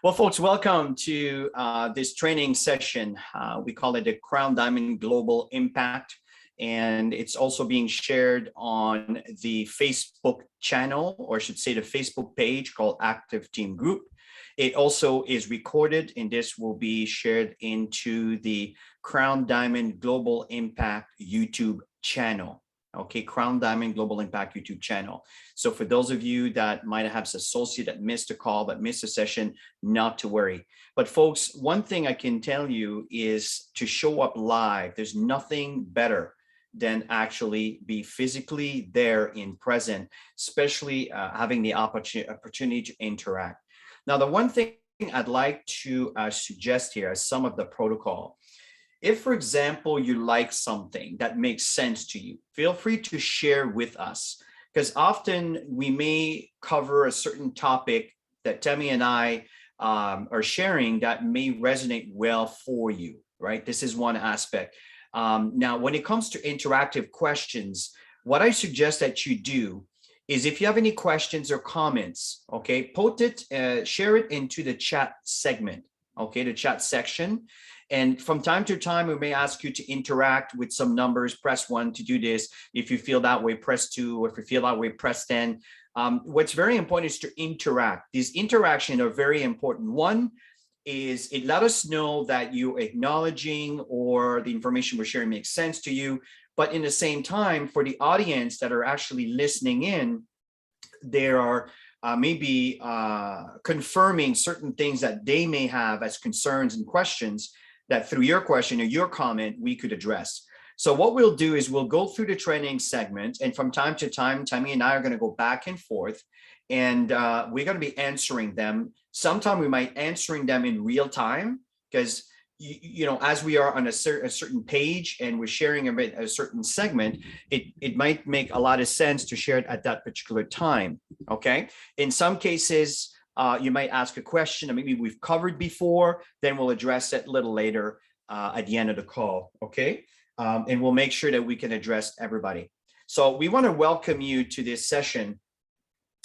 Well, folks, welcome to this training session. We call it the Crown Diamond Global Impact, and it's also being shared on the Facebook channel, or I should say the Facebook page called Active Team Group. It also is recorded, and this will be shared into the Crown Diamond Global Impact YouTube channel. Okay, Crown Diamond Global Impact YouTube channel. So for those of you that might have an associate that missed a call, but missed a session, not to worry. But folks, one thing I can tell you is to show up live. There's nothing better than actually be physically there in present, especially having the opportunity to interact. Now, the one thing I'd like to suggest here as some of the protocol. If, for example, you like something that makes sense to you, feel free to share with us, because often we may cover a certain topic that Tammy and I are sharing that may resonate well for you, right? This is one aspect. Now, when it comes to interactive questions, what I suggest that you do is if you have any questions or comments, okay, put it, share it into the chat segment, okay, the chat section. And from time to time, we may ask you to interact with some numbers. Press 1 to do this. If you feel that way, press 2. Or if you feel that way, press 10. What's very important is to interact. These interactions are very important. One is it let us know that you're acknowledging or the information we're sharing makes sense to you. But in the same time, for the audience that are actually listening in, there are maybe confirming certain things that they may have as concerns and questions that through your question or your comment, we could address. So what we'll do is we'll go through the training segment, and from time to time, Tammy and I are going to go back and forth, and we're going to be answering them. Sometime we might answering them in real time, because you know, as we are on a certain page and we're sharing a certain segment, it might make a lot of sense to share it at that particular time. Okay. In some cases, you might ask a question that maybe we've covered before, then we'll address it a little later at the end of the call. Okay. And we'll make sure that we can address everybody. So we want to welcome you to this session.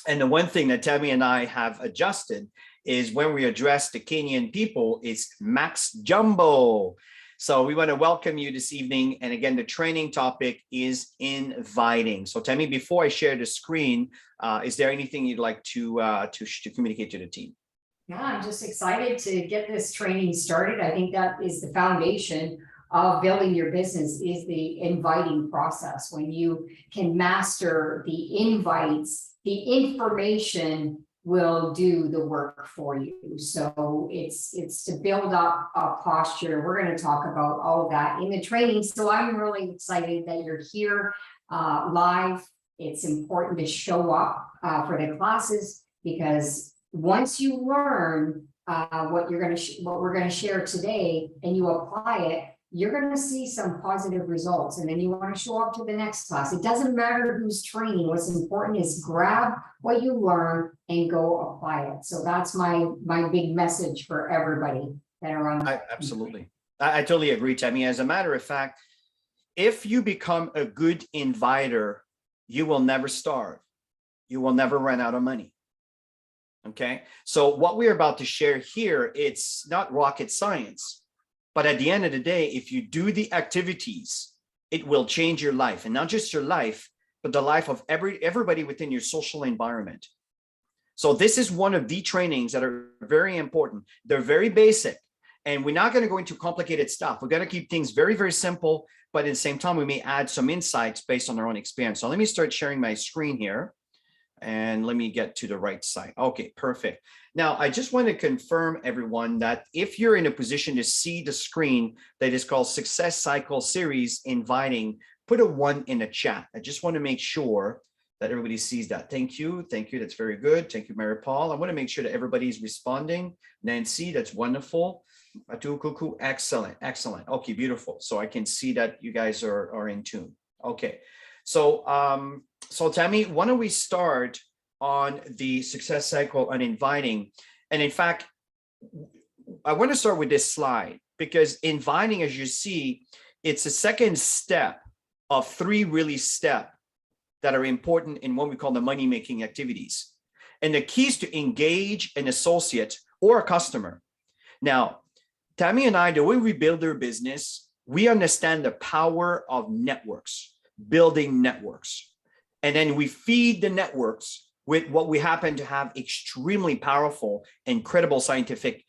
And the one thing that Tammy and I have adjusted is when we address the Kenyan people, it's Max Jumbo. So we want to welcome you this evening. And again, the training topic is inviting. So Tammy, before I share the screen, is there anything you'd like to communicate to the team? Yeah, I'm just excited to get this training started. I think that is the foundation of building your business, is the inviting process. When you can master the invites, the information will do the work for you. So it's to build up a posture. We're going to talk about all of that in the training. So I'm really excited that you're here live. It's important to show up for the classes, because once you learn what we're going to share today and you apply it, you're going to see some positive results, and then you want to show up to the next class. It doesn't matter who's training. What's important is grab what you learn and go apply it. So that's my big message for everybody that are on. Absolutely. I totally agree, Tammy. As a matter of fact, if you become a good inviter, you will never starve. You will never run out of money. Okay. So what we're about to share here, it's not rocket science. But at the end of the day, if you do the activities, it will change your life, and not just your life, but the life of everybody within your social environment. So this is one of the trainings that are very important. They're very basic, and we're not going to go into complicated stuff. We're going to keep things very, very simple, but at the same time, we may add some insights based on our own experience. So let me start sharing my screen here. And let me get to the right side. Okay, perfect. Now, I just want to confirm everyone that if you're in a position to see the screen that is called Success Cycle Series Inviting, put a 1 in the chat. I just want to make sure that everybody sees that. Thank you. Thank you. That's very good. Thank you, Mary Paul. I want to make sure that everybody's responding. Nancy, that's wonderful. Atu Kuku, excellent. Excellent. Okay, beautiful. So I can see that you guys are in tune. Okay. So Tammy, why don't we start on the success cycle on inviting? And in fact, I want to start with this slide, because inviting, as you see, it's the second step of 3 really steps that are important in what we call the money-making activities. And the key is to engage an associate or a customer. Now, Tammy and I, the way we build our business, we understand the power of networks, building networks. And then we feed the networks with what we happen to have extremely powerful, incredible scientific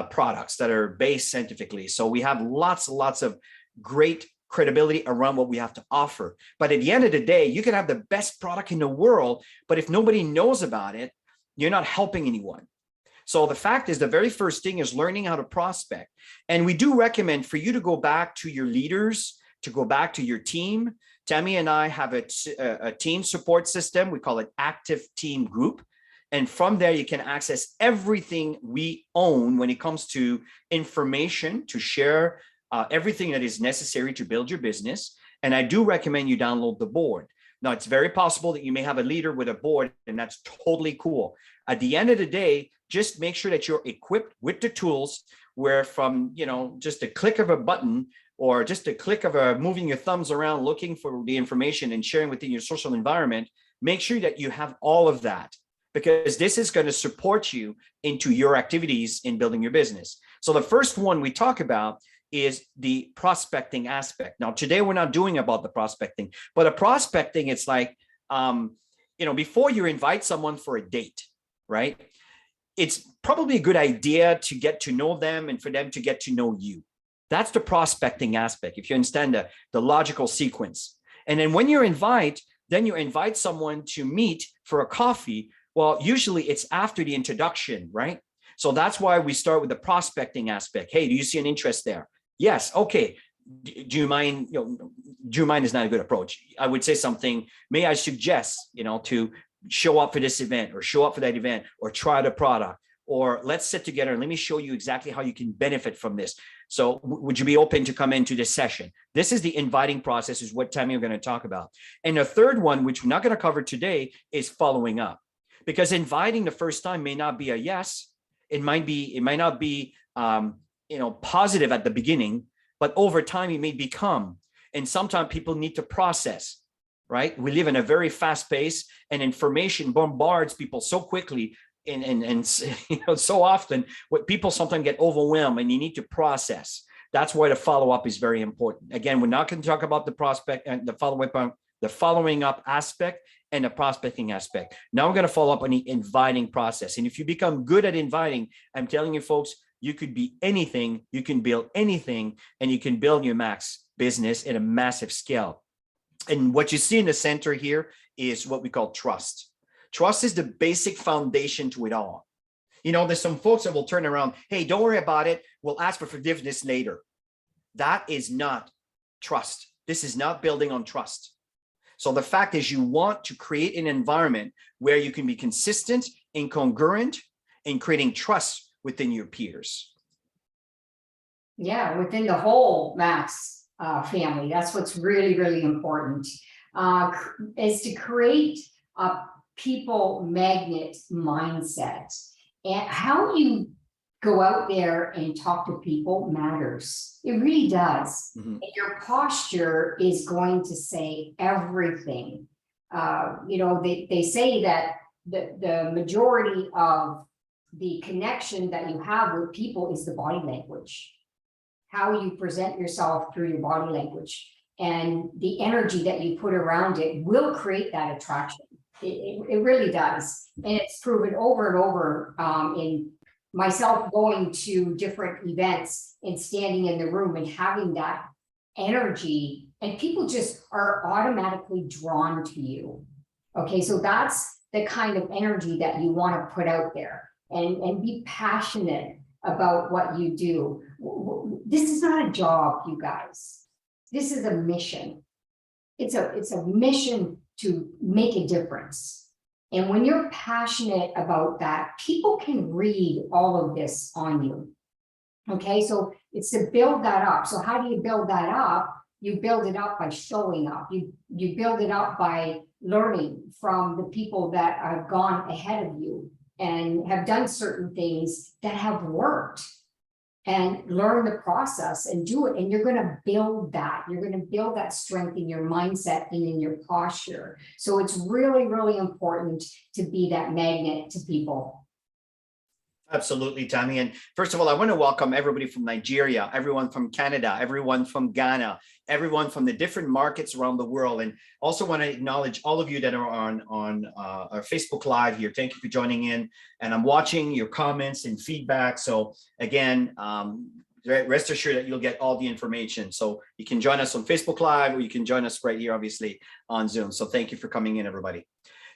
products that are based scientifically. So we have lots and lots of great credibility around what we have to offer. But at the end of the day, you can have the best product in the world, but if nobody knows about it, you're not helping anyone. So the fact is, the very first thing is learning how to prospect. And we do recommend for you to go back to your leaders, to go back to your team. Tammy and I have a team support system. We call it Active Team Group. And from there, you can access everything we own when it comes to information to share everything that is necessary to build your business. And I do recommend you download the board. Now, it's very possible that you may have a leader with a board, and that's totally cool. At the end of the day, just make sure that you're equipped with the tools where from, just a click of a button or just a click of moving your thumbs around, looking for the information and sharing within your social environment, make sure that you have all of that, because this is going to support you into your activities in building your business. So the first one we talk about is the prospecting aspect. Now, today we're not doing about the prospecting, but a prospecting, it's like, before you invite someone for a date, right? It's probably a good idea to get to know them and for them to get to know you. That's the prospecting aspect, if you understand the logical sequence. And then when you invite someone to meet for a coffee. Well, usually it's after the introduction, right? So that's why we start with the prospecting aspect. Hey, do you see an interest there? Yes. Okay. Do you mind? Do you mind is not a good approach. I would say something, may I suggest, to show up for this event or show up for that event or try the product, or let's sit together and let me show you exactly how you can benefit from this. So would you be open to come into this session? This is the inviting process, is what Tammy we're going to talk about. And the third one, which we're not going to cover today, is following up, because inviting the first time may not be a yes. It might not be, positive at the beginning, but over time it may become. And sometimes people need to process, right? We live in a very fast pace, and information bombards people so quickly. And so often what people sometimes get overwhelmed, and you need to process. That's why the follow-up is very important. Again, we're not going to talk about the prospect and the following up aspect and the prospecting aspect. Now we're going to follow up on the inviting process. And if you become good at inviting, I'm telling you folks, you could be anything, you can build anything, and you can build your max business at a massive scale. And what you see in the center here is what we call trust. Trust is the basic foundation to it all. There's some folks that will turn around, hey, don't worry about it, we'll ask for forgiveness later. That is not trust. This is not building on trust. So the fact is, you want to create an environment where you can be consistent and congruent in creating trust within your peers. Yeah, within the whole Max family. That's what's really, really important, is to create a people magnet mindset. And how you go out there and talk to people matters. It really does. Mm-hmm. And your posture is going to say everything. They say that the majority of the connection that you have with people is the body language, how you present yourself through your body language, and the energy that you put around it will create that attraction. It really does. And it's proven over and over in myself going to different events and standing in the room and having that energy, and people just are automatically drawn to you. Okay, so that's the kind of energy that you want to put out there, and be passionate about what you do. This is not a job, you guys. This is a mission. It's a mission to make a difference. And when you're passionate about that, people can read all of this on you. Okay, so it's to build that up. So how do you build that up? You build it up by showing up. You build it up by learning from the people that have gone ahead of you and have done certain things that have worked, and learn the process and do it. And you're going to build that. You're going to build that strength in your mindset and in your posture. So it's really, really important to be that magnet to people. Absolutely, Tammy. And first of all, I want to welcome everybody from Nigeria, everyone from Canada, everyone from Ghana, everyone from the different markets around the world. And also want to acknowledge all of you that are on our Facebook Live here. Thank you for joining in. And I'm watching your comments and feedback. So again, rest assured that you'll get all the information. So you can join us on Facebook Live, or you can join us right here, obviously, on Zoom. So thank you for coming in, everybody.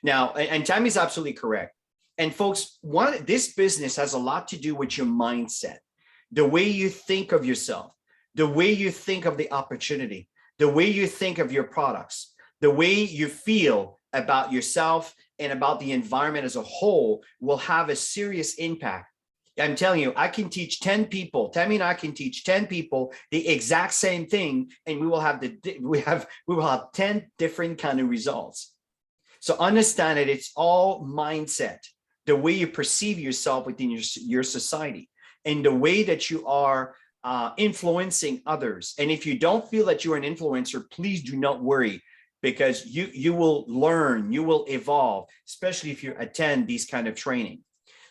Now, and Tammy's absolutely correct. And folks, this business has a lot to do with your mindset, the way you think of yourself, the way you think of the opportunity, the way you think of your products, the way you feel about yourself and about the environment as a whole will have a serious impact. I'm telling you, I can teach 10 people, Tammy and I can teach 10 people the exact same thing, and we will have 10 different kind of results. So understand that it's all mindset, the way you perceive yourself within your society, and the way that you are influencing others. And if you don't feel that you're an influencer, please do not worry, because you will learn, you will evolve, especially if you attend these kind of training.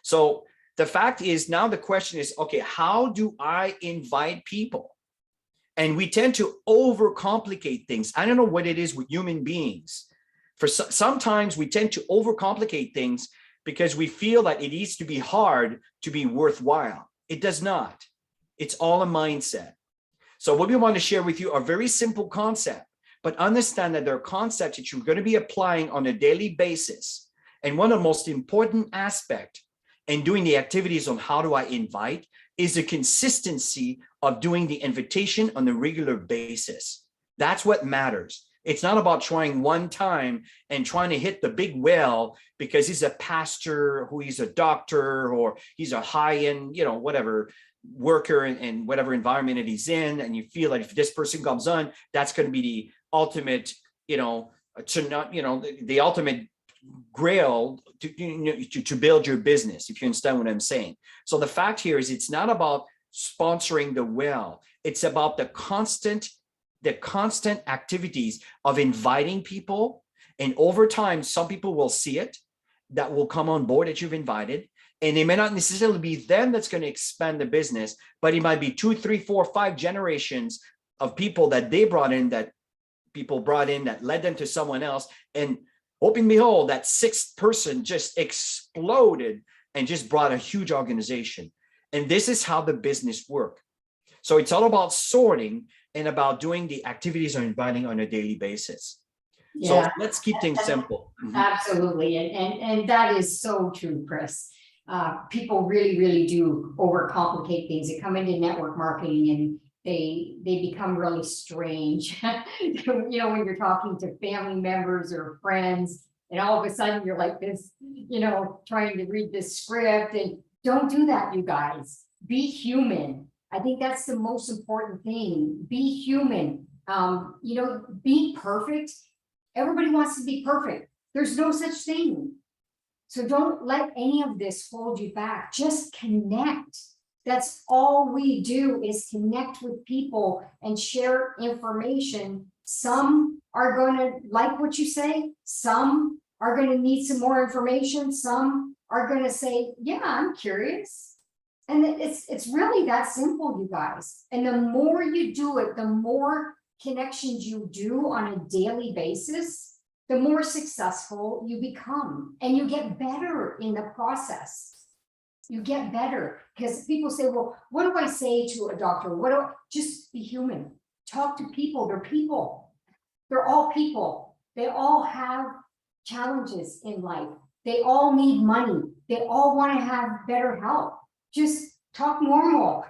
So the fact is, now the question is, okay, how do I invite people? And we tend to overcomplicate things. I don't know what it is with human beings. Sometimes we tend to overcomplicate things because we feel that it needs to be hard to be worthwhile. It does not. It's all a mindset. So what we want to share with you are very simple concepts, but understand that there are concepts that you're going to be applying on a daily basis. And one of the most important aspects in doing the activities on how do I invite is the consistency of doing the invitation on a regular basis. That's what matters. It's not about trying one time and trying to hit the big whale because he's a pastor, who he's a doctor, or he's a high-end, whatever worker in whatever environment that he's in. And you feel like if this person comes on, that's going to be the ultimate, the ultimate grail to build your business, if you understand what I'm saying. So the fact here is it's not about sponsoring the whale. It's about the constant activities of inviting people. And over time, some people will see it, that will come on board that you've invited. And it may not necessarily be them that's going to expand the business, but it might be 2, 3, 4, 5 generations of people that they brought in, that people brought in, that led them to someone else. And open behold, that 6th person just exploded and just brought a huge organization. And this is how the business works. So it's all about sorting and about doing the activities of inviting on a daily basis. Yeah. So let's keep things simple. Absolutely. And that is so true, Chris. People really do overcomplicate things. They come into network marketing and they become really strange. When you're talking to family members or friends, and all of a sudden you're like this, trying to read this script. And don't do that, you guys. Be human. I think that's the most important thing. Be human. Be perfect. Everybody wants to be perfect. There's no such thing. So don't let any of this hold you back. Just connect. That's all we do, is connect with people and share information. Some are going to like what you say. Some are going to need some more information. Some are going to say, yeah, I'm curious. And it's really that simple, you guys. And the more you do it, the more connections you do on a daily basis, the more successful you become, and you get better in the process. You get better, because people say, well, what do I say to a doctor? Just be human. Talk to people. They're people. They're all people. They all have challenges in life. They all need money. They all want to have better health. Just talk normal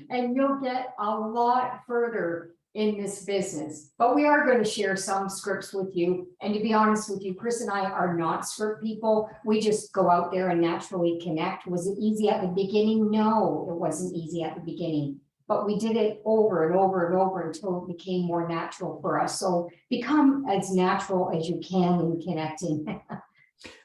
and you'll get a lot further in this business. But we are going to share some scripts with you. And to be honest with you, Chris and I are not script people. We just go out there and naturally connect. Was it easy at the beginning? No, it wasn't easy at the beginning. But we did it over and over and over until it became more natural for us. So become as natural as you can in connecting.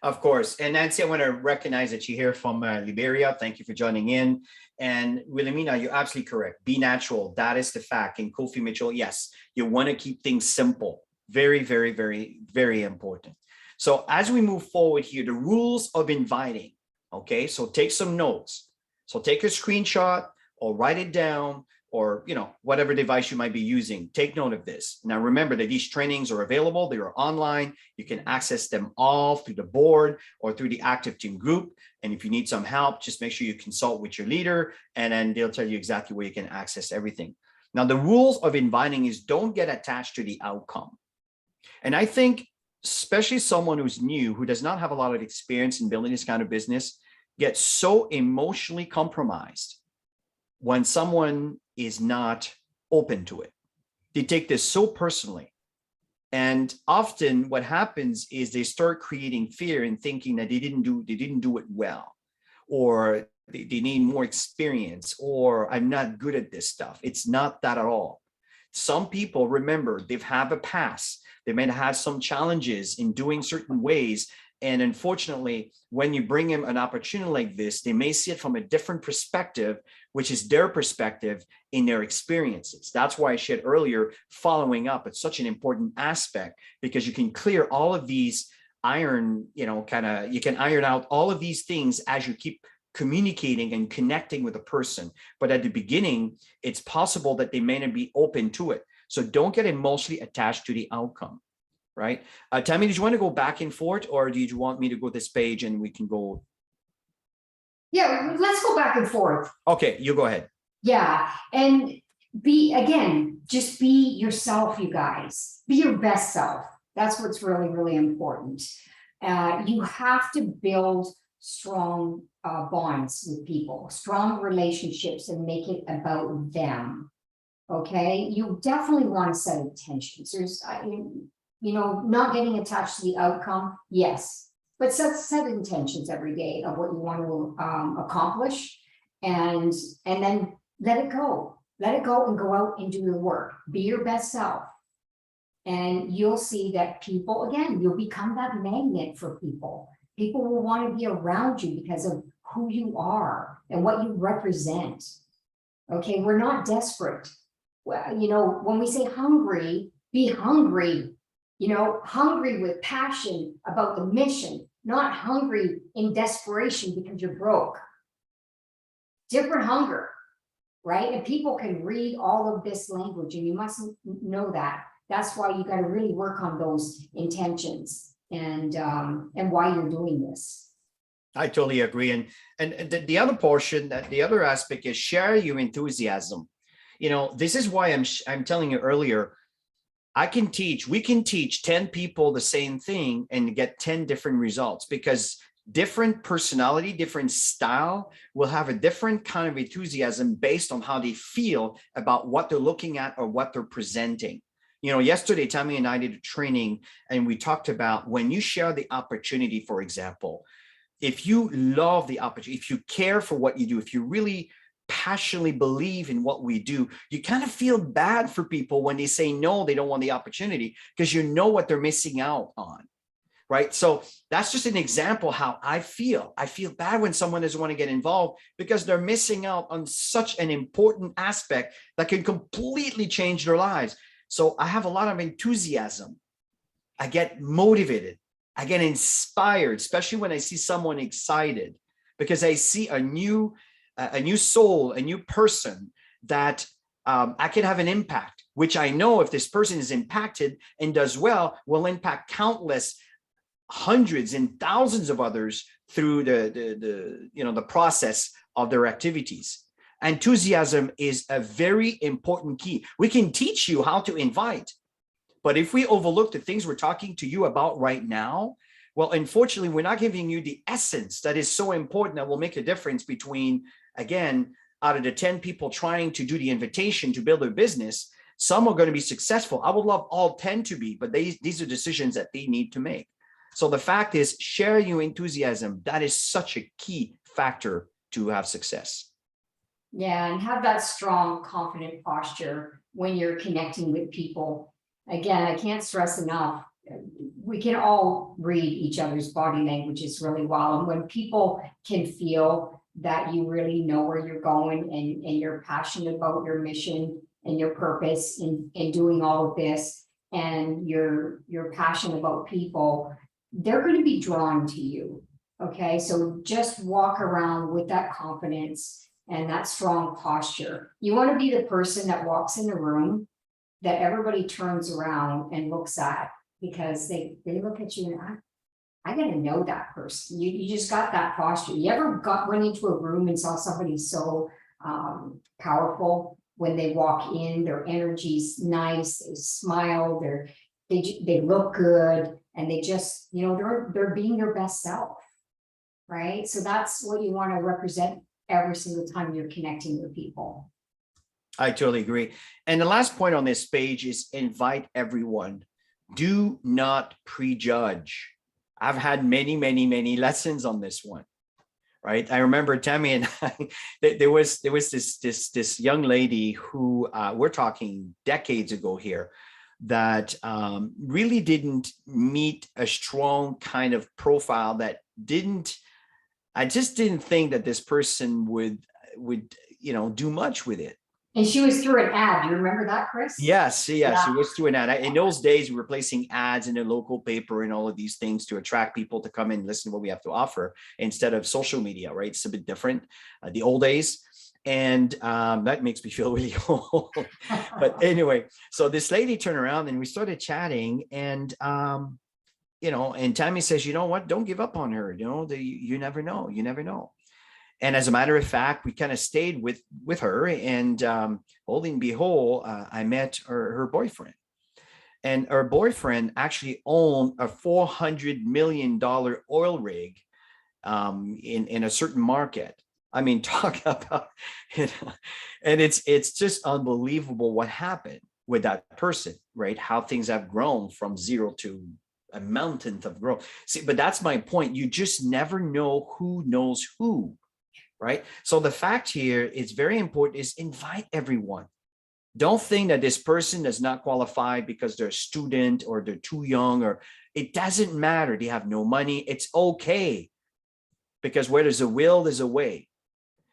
Of course. And Nancy, I want to recognize that you're here from Liberia. Thank you for joining in. And Wilhelmina, you're absolutely correct. Be natural. That is the fact. And Kofi Mitchell, yes, you want to keep things simple. Very, very, very, very important. So as we move forward here, the rules of inviting. Okay, so take some notes. So take a screenshot or write it down, or whatever device you might be using. Take note of this. Now remember that these trainings are available. They are online. You can access them all through the board or through the active team group. And if you need some help, just make sure you consult with your leader, and then they'll tell you exactly where you can access everything. Now, the rules of inviting is don't get attached to the outcome. And I think especially someone who's new, who does not have a lot of experience in building this kind of business, gets so emotionally compromised when someone is not open to it. They take this so personally. And often what happens is they start creating fear and thinking that they didn't do it well, or they need more experience, or I'm not good at this stuff. It's not that at all. Some people, remember, they've had a past. They may have had some challenges in doing certain ways. And unfortunately, when you bring them an opportunity like this, they may see it from a different perspective, which is their perspective in their experiences. That's why I shared earlier, following up. It's such an important aspect, because you can clear all of these you can iron out all of these things as you keep communicating and connecting with a person. But at the beginning, it's possible that they may not be open to it. So don't get emotionally attached to the outcome. Right. Tammy, did you want to go back and forth, or do you want me to go this page and we can go? Yeah, let's go back and forth. Okay, you go ahead. Yeah, and just be yourself, you guys. Be your best self. That's what's really, really important. You have to build strong bonds with people, strong relationships, and make it about them. Okay, you definitely want to set intentions. Not getting attached to the outcome, yes, but set intentions every day of what you want to accomplish, and then let it go and go out and do your work. Be your best self, and you'll see that people, again, you'll become that magnet for people. People will want to be around you because of who you are and what you represent. Okay, we're not desperate. Well, when we say hungry, be hungry. Hungry with passion about the mission, not hungry in desperation because you're broke. Different hunger, right? And people can read all of this language, and you must know that. That's why you got to really work on those intentions and why you're doing this. I totally agree. And the other portion, the other aspect is share your enthusiasm. This is why I'm telling you earlier, we can teach 10 people the same thing and get 10 different results, because different personality, different style will have a different kind of enthusiasm based on how they feel about what they're looking at or what they're presenting. Yesterday, Tammy and I did a training, and we talked about when you share the opportunity, for example, if you love the opportunity, if you care for what you do, if you really passionately believe in what we do, you kind of feel bad for people when they say no, they don't want the opportunity, because you know what they're missing out on, right? So that's just an example how I feel. I feel bad when someone doesn't want to get involved, because they're missing out on such an important aspect that can completely change their lives. So I have a lot of enthusiasm. I get motivated. I get inspired, especially when I see someone excited, because I see a new soul, a new person that I can have an impact, which I know if this person is impacted and does well, will impact countless hundreds and thousands of others through the process of their activities. Enthusiasm is a very important key. We can teach you how to invite, but if we overlook the things we're talking to you about right now, well, unfortunately, we're not giving you the essence that is so important, that will make a difference between, again, out of the 10 people trying to do the invitation to build a business, some are going to be successful. I would love all 10 to be, but these are decisions that they need to make. So the fact is, share your enthusiasm. That is such a key factor to have success. Yeah, and have that strong, confident posture when you're connecting with people. Again, I can't stress enough, we can all read each other's body languages really well. And when people can feel that you really know where you're going, and you're passionate about your mission and your purpose in doing all of this, and you're passionate about people, they're going to be drawn to you. Okay, so just walk around with that confidence and that strong posture. You want to be the person that walks in the room that everybody turns around and looks at, because they look at you and I gotta know that person. You just got that posture. You ever went into a room and saw somebody so powerful when they walk in, their energy's nice, they smile, they look good, and they just, you know, they're being their best self, right? So that's what you want to represent every single time you're connecting with people. I totally agree. And the last point on this page is invite everyone. Do not prejudge. I've had many lessons on this one, right? I remember Tammy and I, there was this young lady who we're talking decades ago here, that really didn't meet a strong kind of profile, that I just didn't think that this person would you know, do much with it. And she was through an ad. Do you remember that, Chris? Yes, Yeah. it was through an ad. In those days, we were placing ads in the local paper and all of these things to attract people to come and listen to what we have to offer instead of social media, right? It's a bit different, the old days. And that makes me feel really old. But anyway, so this lady turned around and we started chatting, and you know, and Tammy says, you know what, don't give up on her. You know, you never know, you never know. And as a matter of fact, we kind of stayed with her, and holding behold, I met her boyfriend, and her boyfriend actually owned a $400 million oil rig in a certain market. I mean, talk about, you know, and it's just unbelievable what happened with that person, right? How things have grown from zero to a mountain of growth. See, but that's my point. You just never know who knows who. Right? So the fact here is very important, is invite everyone. Don't think that this person does not qualify because they're a student or they're too young, or it doesn't matter. They have no money. It's okay. Because where there's a will, there's a way.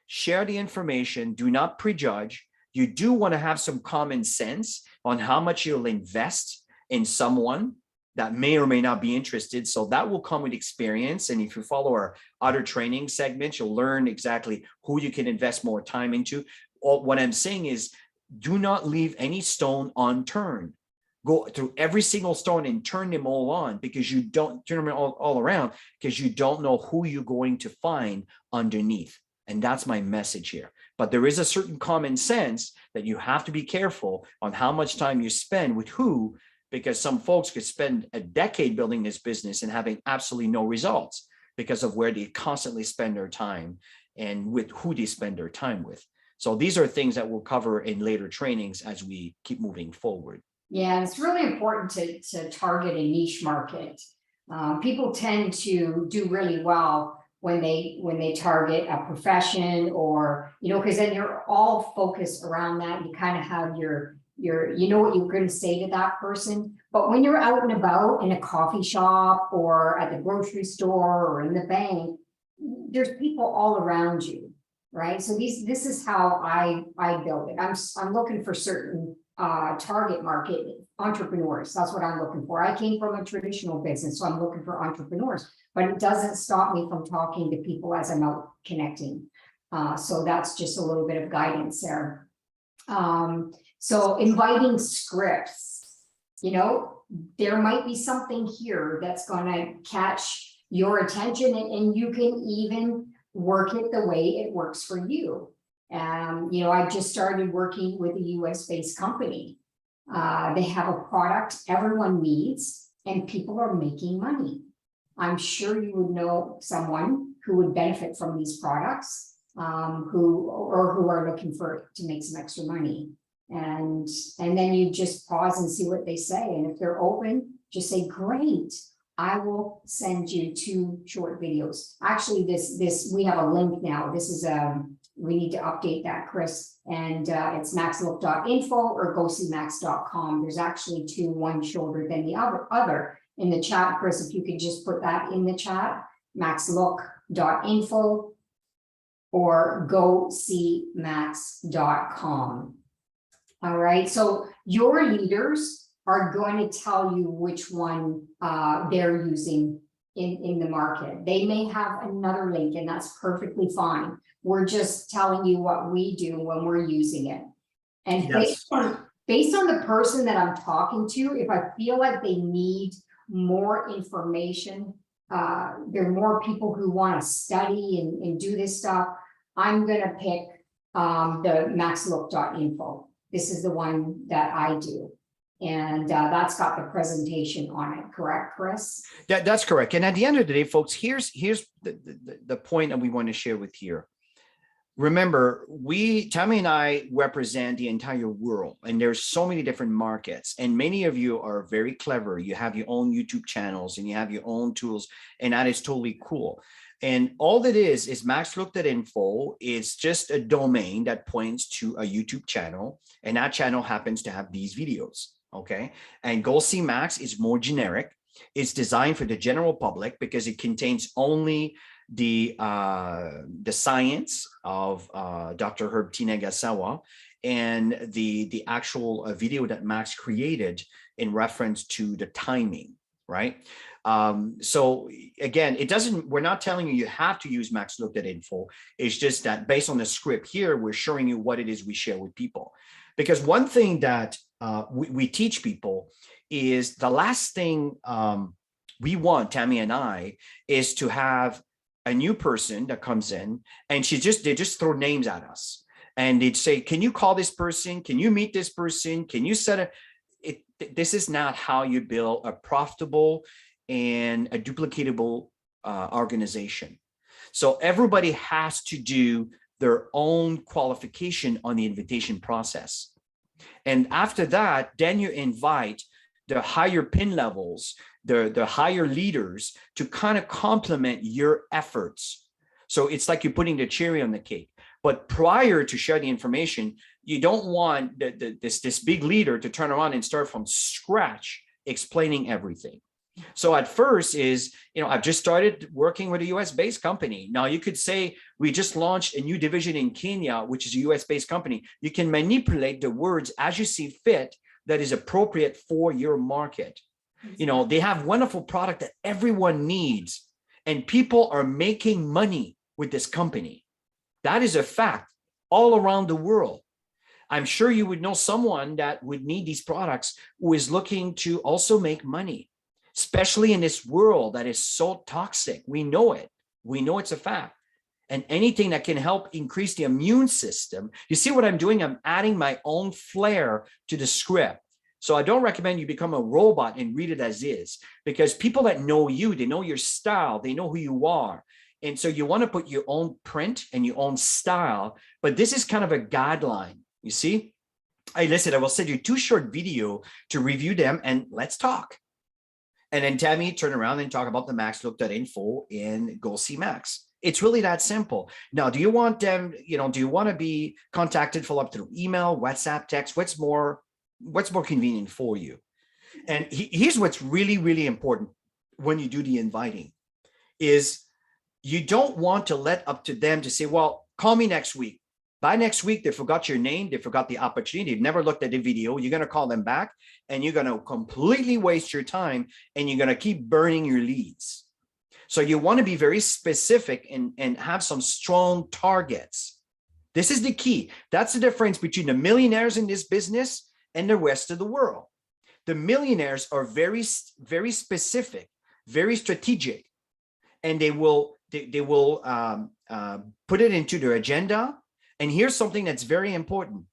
Share the information. Do not prejudge. You do want to have some common sense on how much you'll invest in someone that may or may not be interested. So that will come with experience. And if you follow our other training segments, you'll learn exactly who you can invest more time into. What I'm saying is, do not leave any stone unturned. Go through every single stone and turn them all on, because you don't turn them all around, because you don't know who you're going to find underneath. And that's my message here. But there is a certain common sense that you have to be careful on how much time you spend with who, because some folks could spend a decade building this business and having absolutely no results because of where they constantly spend their time and with who they spend their time with. So these are things that we'll cover in later trainings as we keep moving forward. Yeah, it's really important to target a niche market. People tend to do really well when they target a profession, or, you know, because then you're all focused around that. You kind of have you know what you're going to say to that person. But when you're out and about in a coffee shop or at the grocery store or in the bank, there's people all around you, right? So this is how I build it. I'm looking for certain target market entrepreneurs. That's what I'm looking for. I came from a traditional business, so I'm looking for entrepreneurs, but it doesn't stop me from talking to people as I'm out connecting. So that's just a little bit of guidance there. So inviting scripts, you know, there might be something here that's going to catch your attention, and you can even work it the way it works for you. You know, I just started working with a US-based company. They have a product everyone needs, and people are making money. I'm sure you would know someone who would benefit from these products, who are looking to make some extra money. And then you just pause and see what they say. And if they're open, just say, great, I will send you 2 short videos. Actually, we have a link now. This is we need to update that, Chris. And it's maxlook.info or gocmax.com. There's actually 2, one shorter than the other. In the chat, Chris, if you could just put that in the chat, maxlook.info or gocmax.com. All right, so your leaders are going to tell you which one they're using in the market. They may have another link, and that's perfectly fine. We're just telling you what we do when we're using it. And Yes. based on the person that I'm talking to, if I feel like they need more information, there are more people who want to study and do this stuff, I'm gonna pick the maxlook.info. This is the one that I do. And that's got the presentation on it, correct, Chris? That's correct. And at the end of the day, folks, here's the point that we want to share with you. Remember, Tammy and I represent the entire world, and there's so many different markets, and many of you are very clever. You have your own YouTube channels and you have your own tools, and that is totally cool. And all that is maxlook.info. It's just a domain that points to a YouTube channel, and that channel happens to have these videos. Okay. And Goal See Max is more generic. It's designed for the general public because it contains only the science of Dr. Herb T. Nagasawa and the actual video that Max created in reference to the timing, right? So again, we're not telling you have to use maxlook.info. It's just that based on the script here, we're showing you what it is we share with people. Because one thing that we teach people is the last thing we want, Tammy and I, is to have a new person that comes in and they just throw names at us. And they'd say, can you call this person? Can you meet this person? Can you set this is not how you build a profitable and a duplicatable organization. So everybody has to do their own qualification on the invitation process. And after that, then you invite the higher pin levels, the higher leaders to kind of complement your efforts. So it's like you're putting the cherry on the cake. But prior to share the information, you don't want this big leader to turn around and start from scratch explaining everything. So at first I've just started working with a US-based company. Now you could say we just launched a new division in Kenya, which is a US-based company. You can manipulate the words as you see fit that is appropriate for your market. They have wonderful product that everyone needs, and people are making money with this company. That is a fact all around the world. I'm sure you would know someone that would need these products who is looking to also make money, especially in this world that is so toxic. We know it. We know it's a fact. And anything that can help increase the immune system. You see what I'm doing? I'm adding my own flair to the script. So I don't recommend you become a robot and read it as is, because people that know you, they know your style, they know who you are. And so you want to put your own print and your own style, but this is kind of a guideline. You see? Hey, listen, I will send you 2 short video to review them and let's talk. And then Tammy, turn around and talk about the maxlook.info in Goal See Max. It's really that simple. Now, do you want them, do you want to be contacted, follow up through email, WhatsApp, text? What's more convenient for you? And here's what's really, really important when you do the inviting is you don't want to let up to them to say, well, call me next week. By next week, they forgot your name. They forgot the opportunity. They've never looked at the video. You're going to call them back and you're going to completely waste your time and you're going to keep burning your leads. So you want to be very specific and have some strong targets. This is the key. That's the difference between the millionaires in this business and the rest of the world. The millionaires are very, very specific, very strategic, and they will put it into their agenda. And here's something that's very important.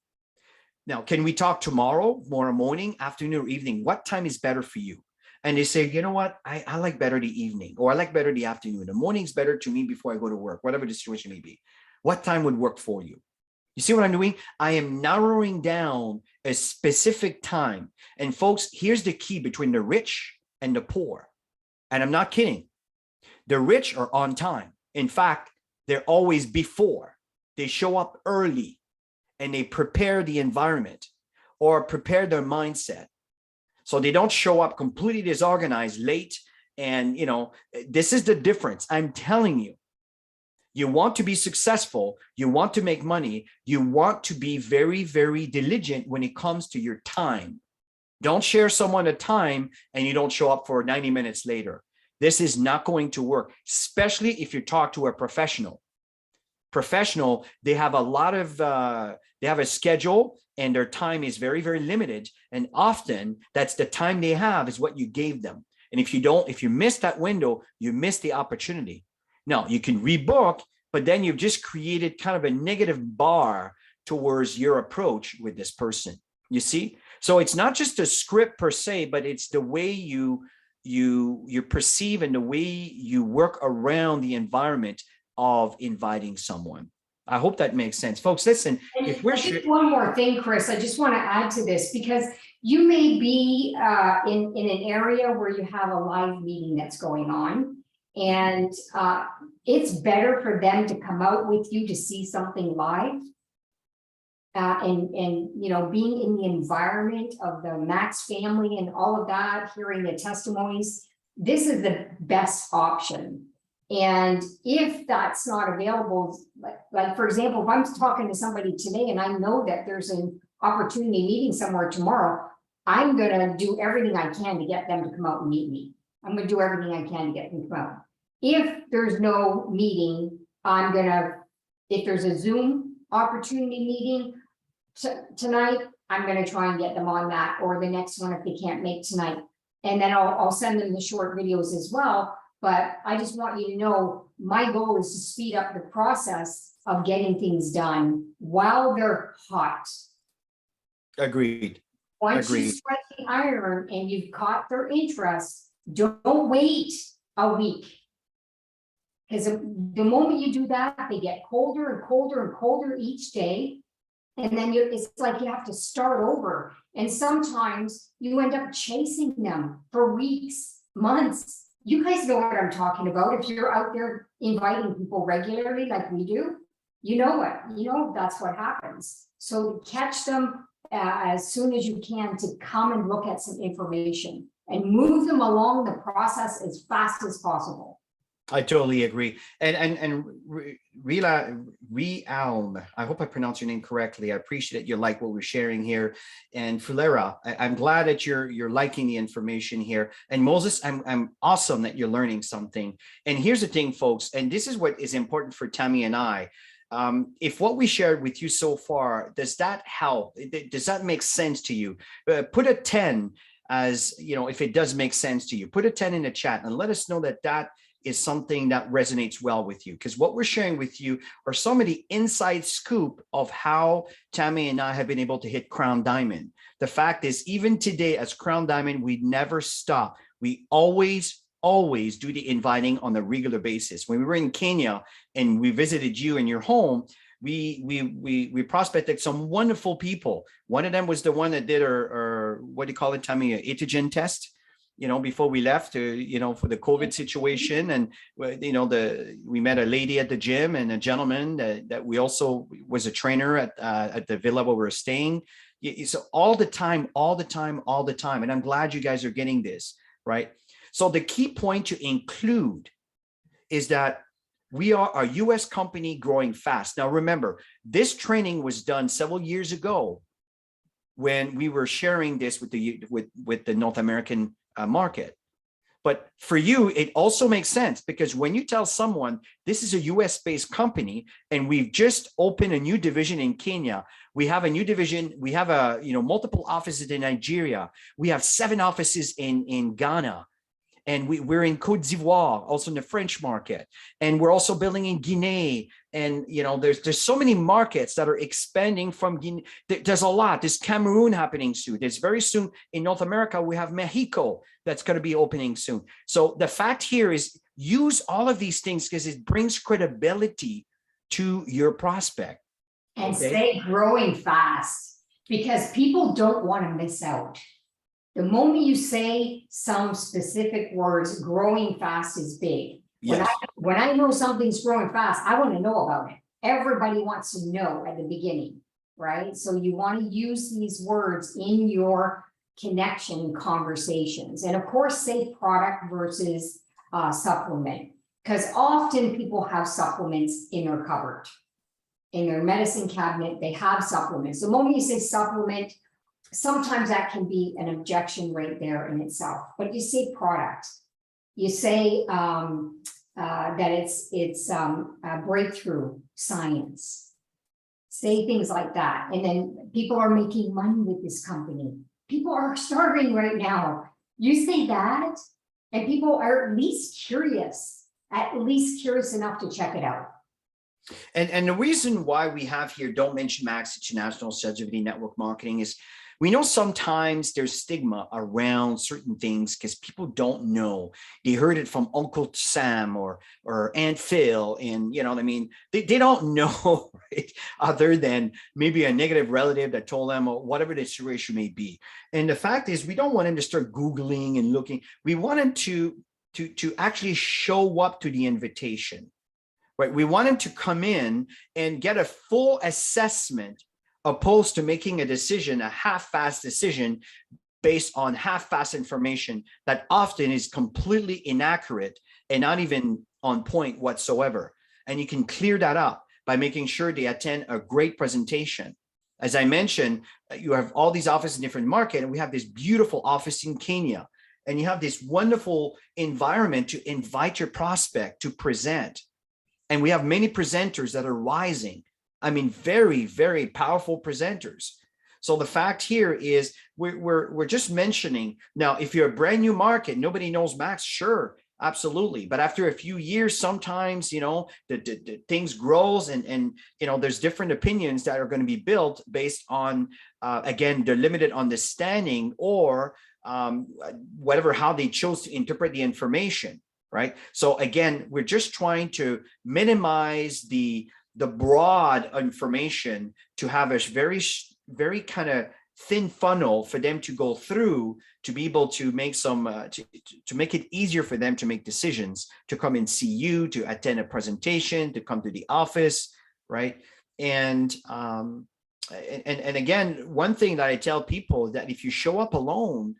Now, can we talk tomorrow, morning, afternoon, or evening? What time is better for you? And they say, you know what? I like better the evening, or I like better the afternoon. The morning's better to me before I go to work, whatever the situation may be. What time would work for you? You see what I'm doing? I am narrowing down a specific time. And folks, here's the key between the rich and the poor. And I'm not kidding. The rich are on time. In fact, they're always before. They show up early and they prepare the environment or prepare their mindset. So they don't show up completely disorganized late. And, this is the difference. I'm telling you, you want to be successful. You want to make money. You want to be very, very diligent when it comes to your time. Don't share someone a time and you don't show up for 90 minutes later. This is not going to work, especially if you talk to a professional. Professional, they have a lot of, they have a schedule and their time is very, very limited. And often that's the time they have is what you gave them. And if you miss that window, you miss the opportunity. Now you can rebook, but then you've just created kind of a negative bar towards your approach with this person. You see? So it's not just a script per se, but it's the way you perceive and the way you work around the environment of inviting someone. I hope that makes sense. Folks, listen, And if we're just one more thing, Chris, I just want to add to this because you may be in an area where you have a live meeting that's going on, and it's better for them to come out with you to see something live. And you know, being in the environment of the Max family and all of that, hearing the testimonies, this is the best option. And if that's not available, like for example, if I'm talking to somebody today and I know that there's an opportunity meeting somewhere tomorrow, I'm gonna do everything I can to get them to come out and meet me. I'm gonna do everything I can to get them to come out. If there's no meeting, if there's a Zoom opportunity meeting tonight, I'm gonna try and get them on that, or the next one if they can't make tonight. And then I'll send them the short videos as well. But I just want you to know, my goal is to speed up the process of getting things done while they're hot. Agreed. Once you strike the iron and you've caught their interest, don't wait a week. Because the moment you do that, they get colder and colder and colder each day. And then it's like you have to start over. And sometimes you end up chasing them for weeks, months. You guys know what I'm talking about. If you're out there inviting people regularly like we do, you know what, that's what happens. So catch them as soon as you can to come and look at some information and move them along the process as fast as possible. I totally agree. And Realm, I hope I pronounced your name correctly. I appreciate you like what we're sharing here. And Fulera, I'm glad that you're liking the information here. And Moses, I'm awesome that you're learning something. And here's the thing, folks, and this is what is important for Tammy and I. If what we shared with you so far, does that help? Does that make sense to you? Put a 10 as, you know, if it does make sense to you. Put a 10 in the chat and let us know that is something that resonates well with you, because what we're sharing with you are some of the inside scoop of how Tammy and I have been able to hit Crown Diamond. The fact is, even today as Crown Diamond, we never stop. We always do the inviting on a regular basis. When we were in Kenya and we visited you in your home, we prospected some wonderful people. One of them was the one that did our what do you call it, Tammy, an antigen test, you know, before we left to, you know, for the COVID situation. And, you know, we met a lady at the gym and a gentleman that we also was a trainer at the villa where we were staying. So all the time. And I'm glad you guys are getting this, right? So the key point to include is that we are a US company growing fast. Now, remember, this training was done several years ago when we were sharing this with the North American market. But for you, it also makes sense, because when you tell someone this is a US based company and we've just opened a new division in Kenya, we have a new division, we have multiple offices in Nigeria, we have 7 offices in Ghana, and we're in Côte d'Ivoire, also in the French market, and we're also building in Guinea. And you know, there's so many markets that are expanding from Guinea. There's a lot. There's Cameroon happening soon. There's very soon in North America, we have Mexico that's going to be opening soon. So the fact here is, use all of these things because it brings credibility to your prospect. And stay growing fast, because people don't want to miss out. The moment you say some specific words, growing fast is big. Yes. When I know something's growing fast, I want to know about it. Everybody wants to know at the beginning, right? So you want to use these words in your connection conversations. And of course, say product versus supplement, because often people have supplements in their cupboard. In their medicine cabinet, they have supplements. The moment you say supplement, sometimes that can be an objection right there in itself, but you say product. you say that it's a breakthrough science. Say things like that, and then people are making money with this company. People are starving right now. You say that, and people are at least curious enough to check it out. And the reason why we have here Don't Mention Max International Celebrity Network Marketing is we know sometimes there's stigma around certain things because people don't know. They heard it from Uncle Sam or Aunt Phil, and you know what I mean? They don't know, right? Other than maybe a negative relative that told them, or whatever the situation may be. And the fact is, we don't want them to start Googling and looking. We want them to actually show up to the invitation. Right, we want him to come in and get a full assessment, opposed to making a decision, a half-assed decision based on half-assed information that often is completely inaccurate and not even on point whatsoever. And you can clear that up by making sure they attend a great presentation. As I mentioned, you have all these offices in different markets, and we have this beautiful office in Kenya, and you have this wonderful environment to invite your prospect to present. And we have many presenters that are rising. I mean, very, very powerful presenters. So the fact here is we're just mentioning now, if you're a brand new market, nobody knows Max, sure, absolutely. But after a few years, sometimes, you know, the things grows and, you know, there's different opinions that are going to be built based on, again, their limited understanding or whatever, how they chose to interpret the information. Right. So again, we're just trying to minimize the broad information to have a very kind of thin funnel for them to go through to be able to make some to make it easier for them to make decisions, to come and see you, to attend a presentation, to come to the office. Right. And again, one thing that I tell people that if you show up alone,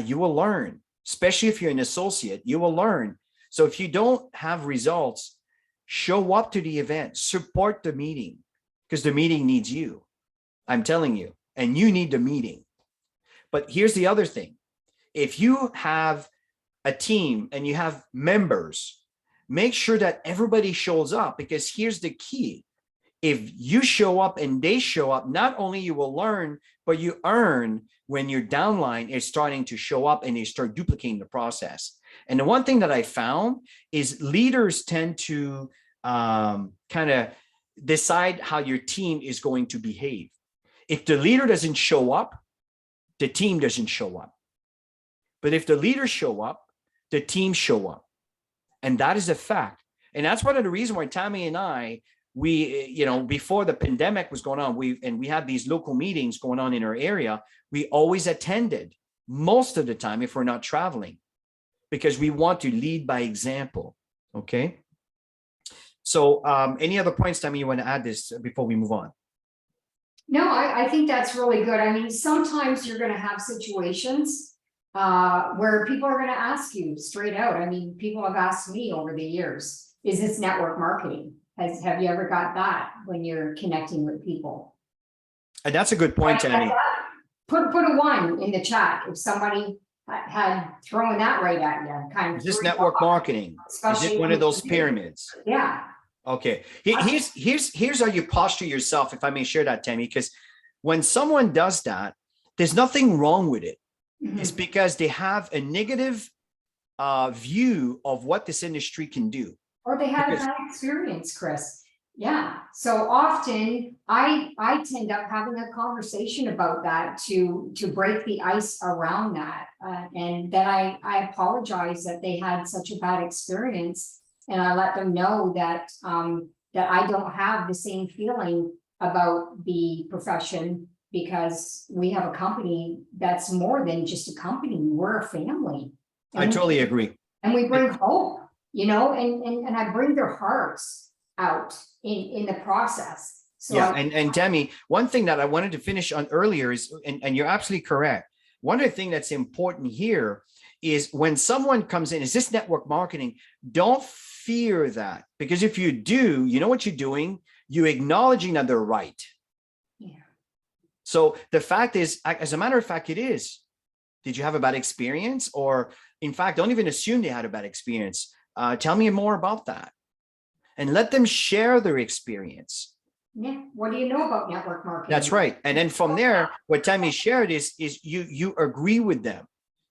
you will learn, especially if you're an associate, you will learn. So if you don't have results, show up to the event, support the meeting, because the meeting needs you. I'm telling you, and you need the meeting. But here's the other thing. If you have a team and you have members, make sure that everybody shows up, because here's the key. If you show up and they show up, not only you will learn, but you earn when your downline is starting to show up and they start duplicating the process. And the one thing that I found is leaders tend to kind of decide how your team is going to behave. If the leader doesn't show up, the team doesn't show up. But if the leaders show up, the team show up. And that is a fact. And that's one of the reasons why Tammy and I, we, you know, before the pandemic was going on, we had these local meetings going on in our area. We always attended most of the time if we're not traveling, because we want to lead by example. Okay. So any other points, Tammy, you want to add this before we move on? No, I think that's really good. I mean, sometimes you're going to have situations where people are going to ask you straight out. I mean, people have asked me over the years, is this network marketing? Have you ever got that when you're connecting with people? And that's a good point, Tammy. Put a 1 in the chat if somebody had thrown that right at you. Kind of. Is this network marketing? Is it one of those pyramids? Yeah. Okay. Here's how you posture yourself, if I may share that, Tammy, because when someone does that, there's nothing wrong with it. Mm-hmm. It's because they have a negative view of what this industry can do. Or they had a bad experience, Chris. Yeah. So often I tend up having a conversation about that to break the ice around that. And then I apologize that they had such a bad experience. And I let them know that that I don't have the same feeling about the profession, because we have a company that's more than just a company. We're a family. I totally agree. And we bring hope, you know, and I bring their hearts out in the process. So yeah, and Tammy, one thing that I wanted to finish on earlier is, and you're absolutely correct. One of the things that's important here is when someone comes in, is this network marketing? Don't fear that, because if you do, you know what you're doing? You're acknowledging that they're right. Yeah. So the fact is, as a matter of fact, it is. Did you have a bad experience? Or, In fact, don't even assume they had a bad experience. Tell me more about that, and let them share their experience. Yeah. What do you know about network marketing? That's right. And then from there, what Tammy shared is you agree with them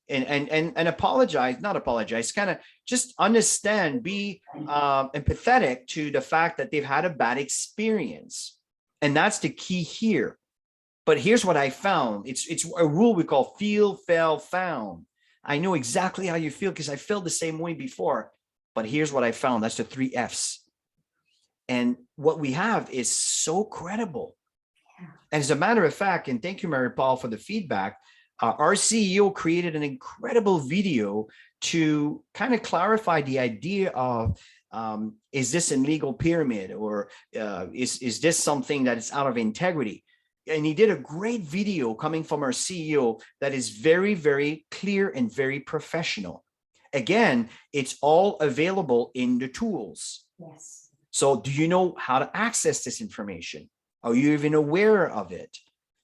and apologize, not apologize, kind of just understand, be empathetic to the fact that they've had a bad experience. And that's the key here. But here's what I found. It's a rule we call feel, fail, found. I know exactly how you feel because I felt the same way before. But here's what I found. That's the 3 F's. And what we have is so credible. Yeah. And as a matter of fact, and thank you, Mary Paul, for the feedback, our CEO created an incredible video to kind of clarify the idea of, is this a legal pyramid, or is this something that is out of integrity? And he did a great video coming from our CEO that is very, very clear and very professional. Again, it's all available in the tools. Yes. So do you know how to access this information? Are you even aware of it?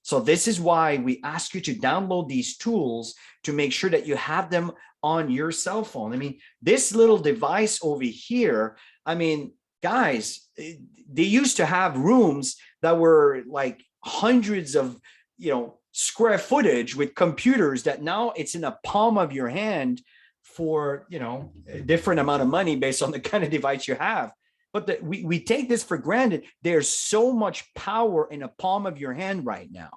So this is why we ask you to download these tools to make sure that you have them on your cell phone. I mean, this little device over here, I mean, guys, they used to have rooms that were like hundreds of, square footage with computers that now it's in the palm of your hand for, a different amount of money based on the kind of device you have. But we take this for granted. There's so much power in the palm of your hand right now.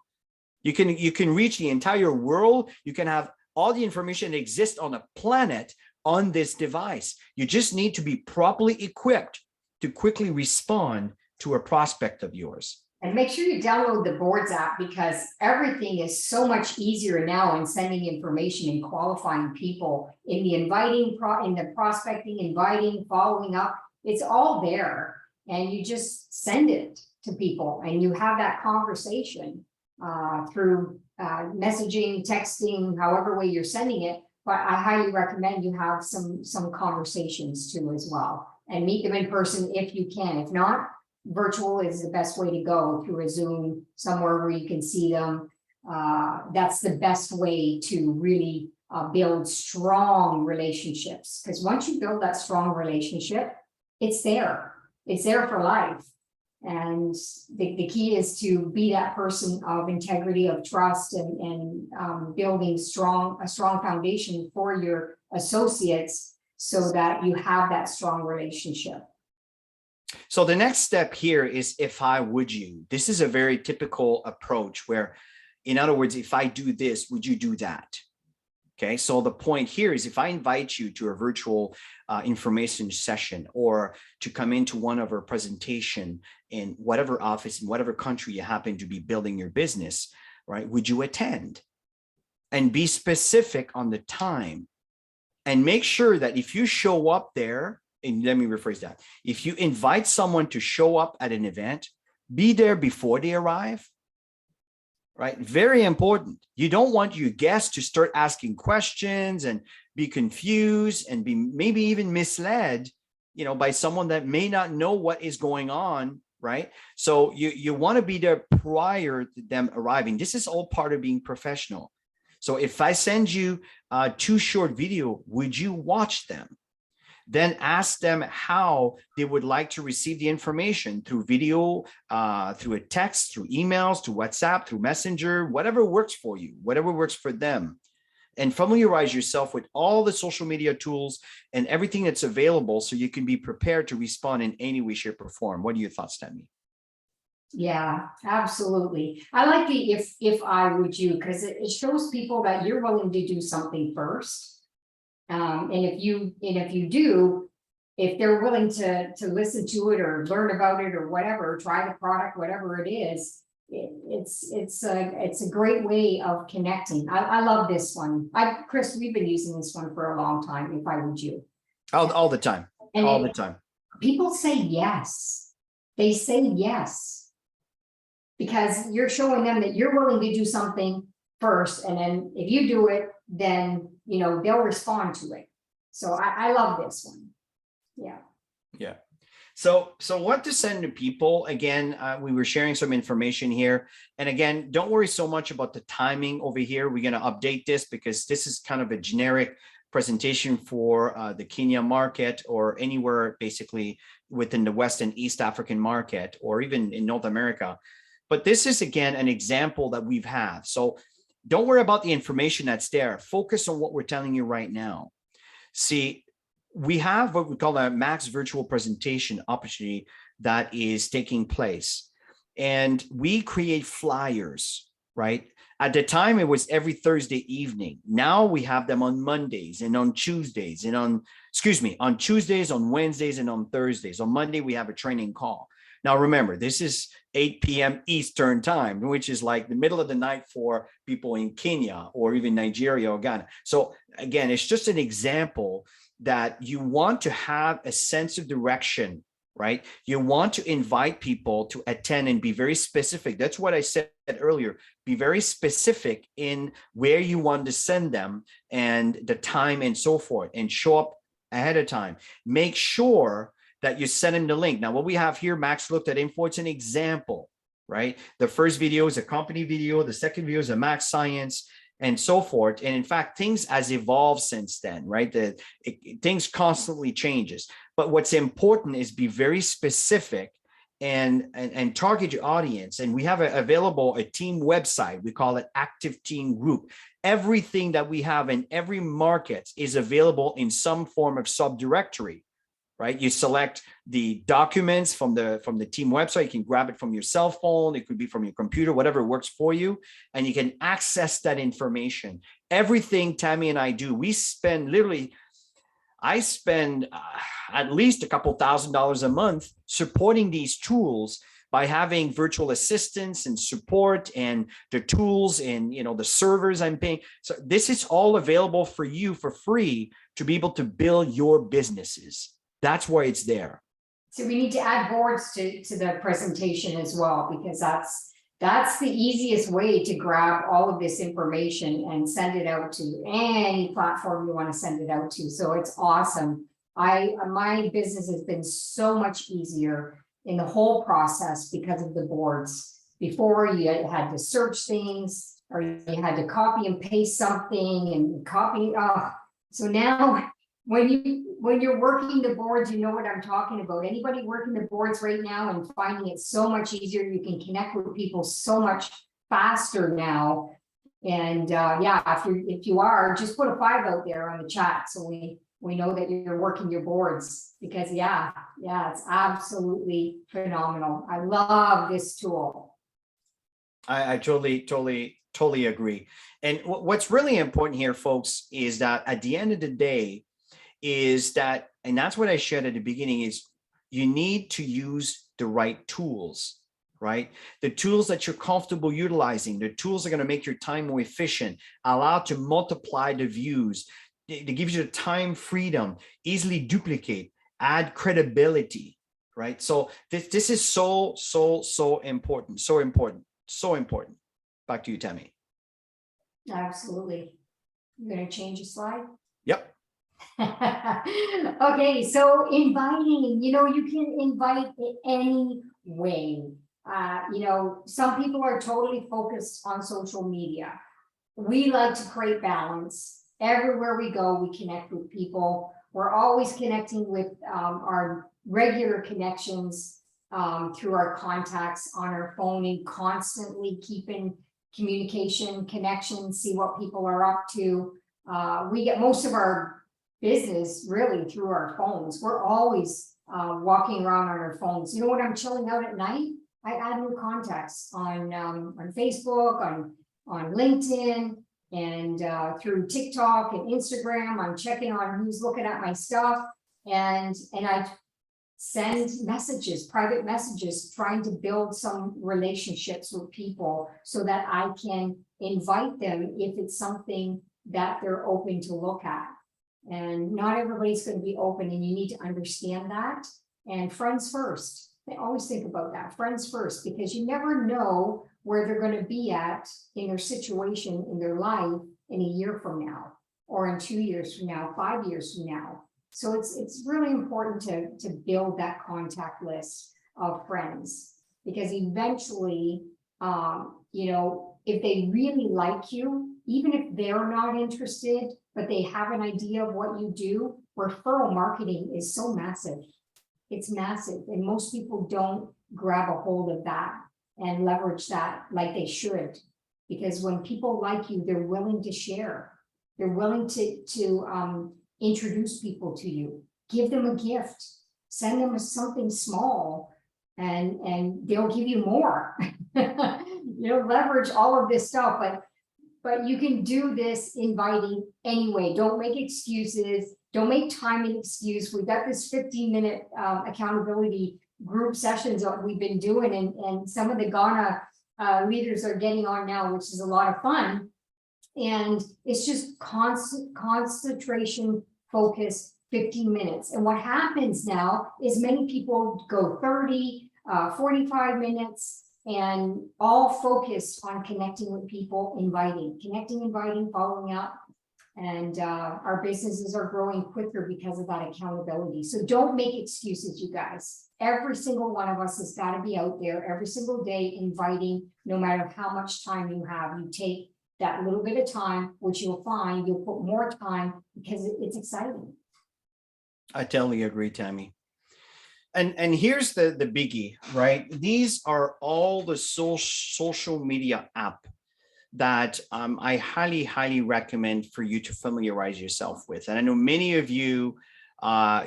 You can reach the entire world. You can have all the information that exists on the planet on this device. You just need to be properly equipped to quickly respond to a prospect of yours. And make sure you download the Boards app, because everything is so much easier now in sending information and qualifying people in the inviting, in the prospecting, inviting, following up. It's all there, and you just send it to people and you have that conversation through messaging, texting, however way you're sending it. But I highly recommend you have some conversations too as well, and meet them in person if you can. If not, virtual is the best way to go, through a Zoom, somewhere where you can see them. That's the best way to really build strong relationships, because once you build that strong relationship, it's there for life. And the key is to be that person of integrity, of trust, and building a strong foundation for your associates so that you have that strong relationship. So the next step here is if I would you. This is a very typical approach where, in other words, if I do this, would you do that? Okay, so the point here is if I invite you to a virtual information session, or to come into one of our presentation in whatever office, in whatever country you happen to be building your business, right? Would you attend? And be specific on the time, and make sure that if you show up there, and let me rephrase that. If you invite someone to show up at an event, be there before they arrive. Right? Very important. You don't want your guests to start asking questions and be confused and be maybe even misled, by someone that may not know what is going on, right? So you want to be there prior to them arriving. This is all part of being professional. So if I send you 2 short video, would you watch them? Then ask them how they would like to receive the information, through video, through a text, through emails, through WhatsApp, through Messenger, whatever works for you, whatever works for them. And familiarize yourself with all the social media tools and everything that's available so you can be prepared to respond in any way, shape, or form. What are your thoughts, Tammy? Yeah, absolutely. I like the if I would you, because it shows people that you're willing to do something first. And if they're willing to listen to it or learn about it or whatever, try the product, whatever it is, it's a great way of connecting. I love this one. Chris, we've been using this one for a long time. If I would you, all the time, and all the time. People say yes. They say yes because you're showing them that you're willing to do something first, and then if you do it, then they'll respond to it. So I love this one. Yeah. So what to send to people? Again, we were sharing some information here, and again, don't worry so much about the timing over here. We're going to update this because this is kind of a generic presentation for the Kenya market or anywhere basically within the West and East African market, or even in North America. But this is, again, an example that we've had. So don't worry about the information that's there. Focus on what we're telling you right now. See, we have what we call a max virtual presentation opportunity that is taking place. And we create flyers, right? At the time, it was every Thursday evening. Now we have them on Mondays and on Tuesdays and on Tuesdays, on Wednesdays, and on Thursdays. On Monday, we have a training call. Now, remember, this is 8 p.m. Eastern time, which is like the middle of the night for people in Kenya or even Nigeria or Ghana. So again, it's just an example that you want to have a sense of direction, right? You want to invite people to attend and be very specific. That's what I said earlier. Be very specific in where you want to send them and the time and so forth, and show up ahead of time. Make sure that you send them the link. Now, what we have here, Max looked at info. It's an example, right? The first video is a company video. The second video is a Max Science, and so forth. And in fact, things has evolved since then, right? Things constantly changes. But what's important is be very specific and target your audience. And we have available a team website. We call it Active Team Group. Everything that we have in every market is available in some form of subdirectory, right? You select the documents from the team website. You can grab it from your cell phone. It could be from your computer, whatever works for you. And you can access that information. Everything Tammy and I do, I spend at least a couple $1,000s a month supporting these tools by having virtual assistants and support and the tools and the servers I'm paying. So this is all available for you for free to be able to build your businesses. That's why it's there. So we need to add boards to the presentation as well, because that's the easiest way to grab all of this information and send it out to any platform you want to send it out to. So it's awesome. My business has been so much easier in the whole process because of the boards. Before, you had to search things, or you had to copy and paste something and copy. So now when you're working the boards, you know what I'm talking about. Anybody working the boards right now and finding it so much easier, you can connect with people so much faster now. And yeah, if you are, just put a 5 out there on the chat so we know that you're working your boards, because yeah, it's absolutely phenomenal. I love this tool. I totally agree. And what's really important here, folks, is that at the end of the day, and that's what I shared at the beginning, is you need to use the right tools, right? The tools that you're comfortable utilizing, the tools that are going to make your time more efficient, allow to multiply the views. It gives you the time freedom, easily duplicate, add credibility, right? So this is so important, so important. Back to you, Tammy. Absolutely. You're going to change the slide? Yep. Okay, so inviting, you can invite in any way. Some people are totally focused on social media. We like to create balance. Everywhere we go, we connect with people. We're always connecting with our regular connections through our contacts on our phone, and constantly keeping communication, connection, see what people are up to. We get most of our business really through our phones. We're always walking around on our phones. When I'm chilling out at night, I add new contacts on Facebook, on LinkedIn, and through TikTok and Instagram. I'm checking on who's looking at my stuff, and I send messages, private messages, trying to build some relationships with people so that I can invite them if it's something that they're open to look at. And not everybody's going to be open, and you need to understand that. And friends first. I always think about that, friends first, because you never know where they're going to be at in their situation in their life in a year from now, or in 2 years from now, 5 years from now. So it's really important to build that contact list of friends, because eventually, if they really like you, even if they're not interested, but they have an idea of what you do, referral marketing is so massive. It's massive, and most people don't grab a hold of that and leverage that like they should. Because when people like you, they're willing to share. They're willing to introduce people to you, give them a gift, send them something small, and they'll give you more. Leverage all of this stuff, but you can do this inviting anyway. Don't make excuses. Don't make time an excuse. We've got this 15-minute accountability group sessions that we've been doing, and some of the Ghana leaders are getting on now, which is a lot of fun. And it's just concentration, focus, 15 minutes. And what happens now is many people go 30, 45 minutes, and all focused on connecting with people, connecting, inviting, following up. And our businesses are growing quicker because of that accountability. So don't make excuses, you guys. Every single one of us has got to be out there every single day inviting, no matter how much time you have. You take that little bit of time, which you'll find you'll put more time because it's exciting. I totally agree, Tammy. And here's the biggie, right? These are all the social media app that I highly recommend for you to familiarize yourself with. And I know many of you,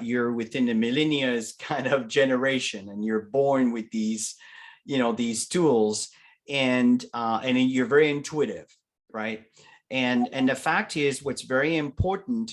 you're within the millennials kind of generation, and you're born with these, these tools, and you're very intuitive, right? And the fact is, what's very important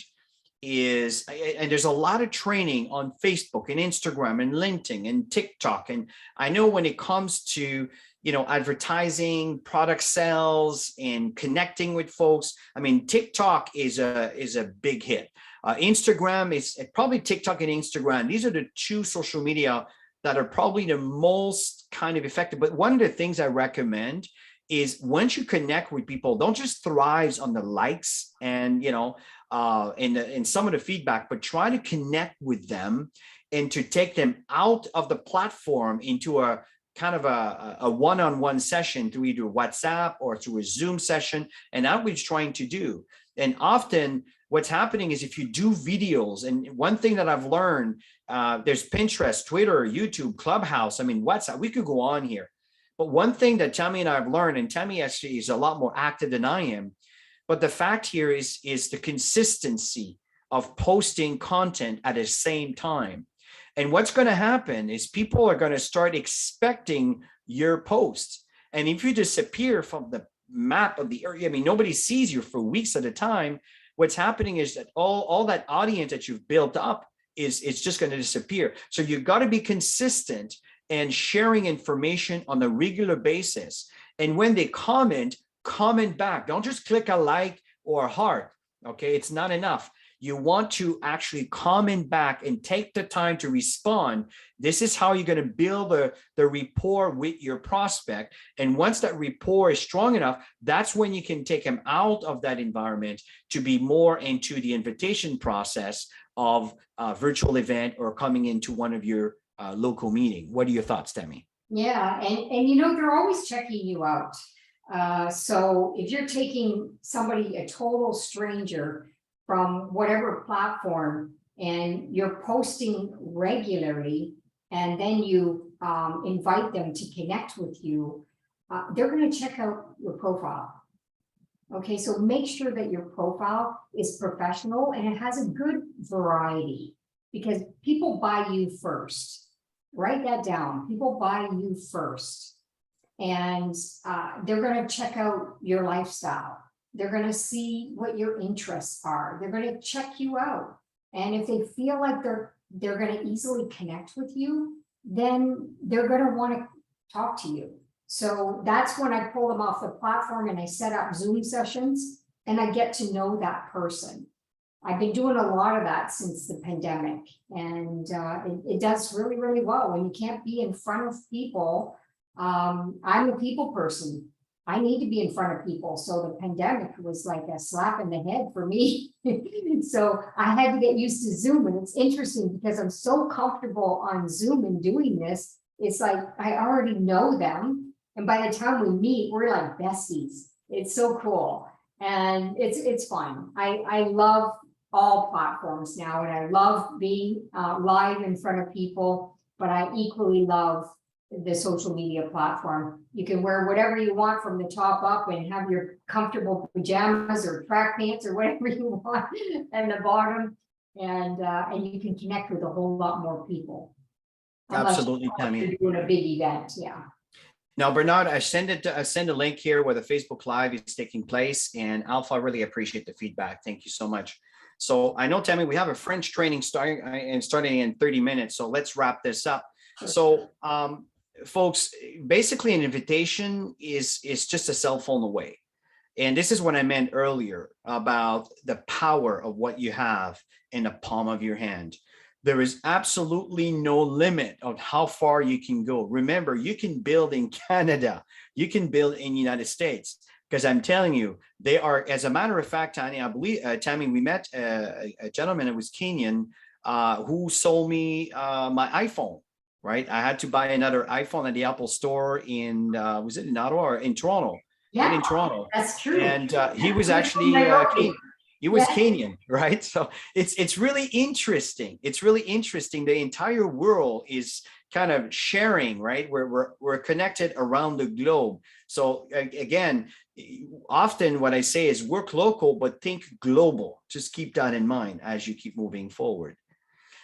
is, and there's a lot of training on Facebook and Instagram and LinkedIn and TikTok. And I know when it comes to, advertising, product sales, and connecting with folks, I mean, TikTok is a big hit. Instagram is probably TikTok and Instagram. These are the two social media that are probably the most kind of effective. But one of the things I recommend is, once you connect with people, don't just thrive on the likes and, in some of the feedback, but try to connect with them and to take them out of the platform into a kind of a one-on-one session through either WhatsApp or through a Zoom session. And that's what we're trying to do. And often what's happening is, if you do videos, and one thing that I've learned, there's Pinterest, Twitter, YouTube, Clubhouse, I mean, WhatsApp, we could go on here. But one thing that Tammy and I have learned, and Tammy actually is a lot more active than I am, but the fact here is the consistency of posting content at the same time. And what's going to happen is, people are going to start expecting your posts. And if you disappear from the map of the area, I mean, nobody sees you for weeks at a time. What's happening is that all that audience that you've built up it's just going to disappear. So you've got to be consistent and sharing information on a regular basis. And when they comment back. Don't just click a like or a heart. Okay, it's not enough. You want to actually comment back and take the time to respond. This is how you're going to build the rapport with your prospect. And once that rapport is strong enough, that's when you can take them out of that environment to be more into the invitation process of a virtual event or coming into one of your local meeting. What are your thoughts, Tammy? Yeah, and they're always checking you out. So if you're taking somebody, a total stranger, from whatever platform, and you're posting regularly, and then you invite them to connect with you, they're going to check out your profile. Okay, so make sure that your profile is professional and it has a good variety, because people buy you first. Write that down. People buy you first. And they're going to check out your lifestyle. They're going to see what your interests are. They're going to check you out. And if they feel like they're going to easily connect with you, then they're going to want to talk to you. So that's when I pull them off the platform and I set up Zoom sessions and I get to know that person. I've been doing a lot of that since the pandemic, and it does really, really well. When you can't be in front of people, I'm a people person. I need to be in front of people. So the pandemic was like a slap in the head for me. So I had to get used to Zoom. And it's interesting because I'm so comfortable on Zoom and doing this. It's like I already know them. And by the time we meet, we're like besties. It's so cool. And it's fun. I love all platforms now, and I love being live in front of people, but I equally love the social media platform. You can wear whatever you want from the top up and have your comfortable pajamas or track pants or whatever you want and the bottom. And you can connect with a whole lot more people. Absolutely, Unless Tammy. you're doing a big event, yeah. Now, Bernard, I send a link here where the Facebook Live is taking place, and Alpha, I really appreciate the feedback. Thank you so much. So I know, Tammy, we have a French training starting in 30 minutes. So let's wrap this up. Sure. So, folks, basically an invitation is just a cell phone away. And this is what I meant earlier about the power of what you have in the palm of your hand. There is absolutely no limit on how far you can go. Remember, you can build in Canada, you can build in the United States, because I'm telling you, they are, as a matter of fact, Tammy, I believe, Tammy, we met a gentleman who was Kenyan who sold me my iPhone, right? I had to buy another iPhone at the Apple store in, was it in Ottawa or in Toronto? Yeah, in Toronto. that's true. And he was actually he was Kenyan, right? So it's really interesting. It's really interesting. The entire world is kind of sharing, right? We're connected around the globe. So again, often what I say is work local, but think global. Just keep that in mind as you keep moving forward.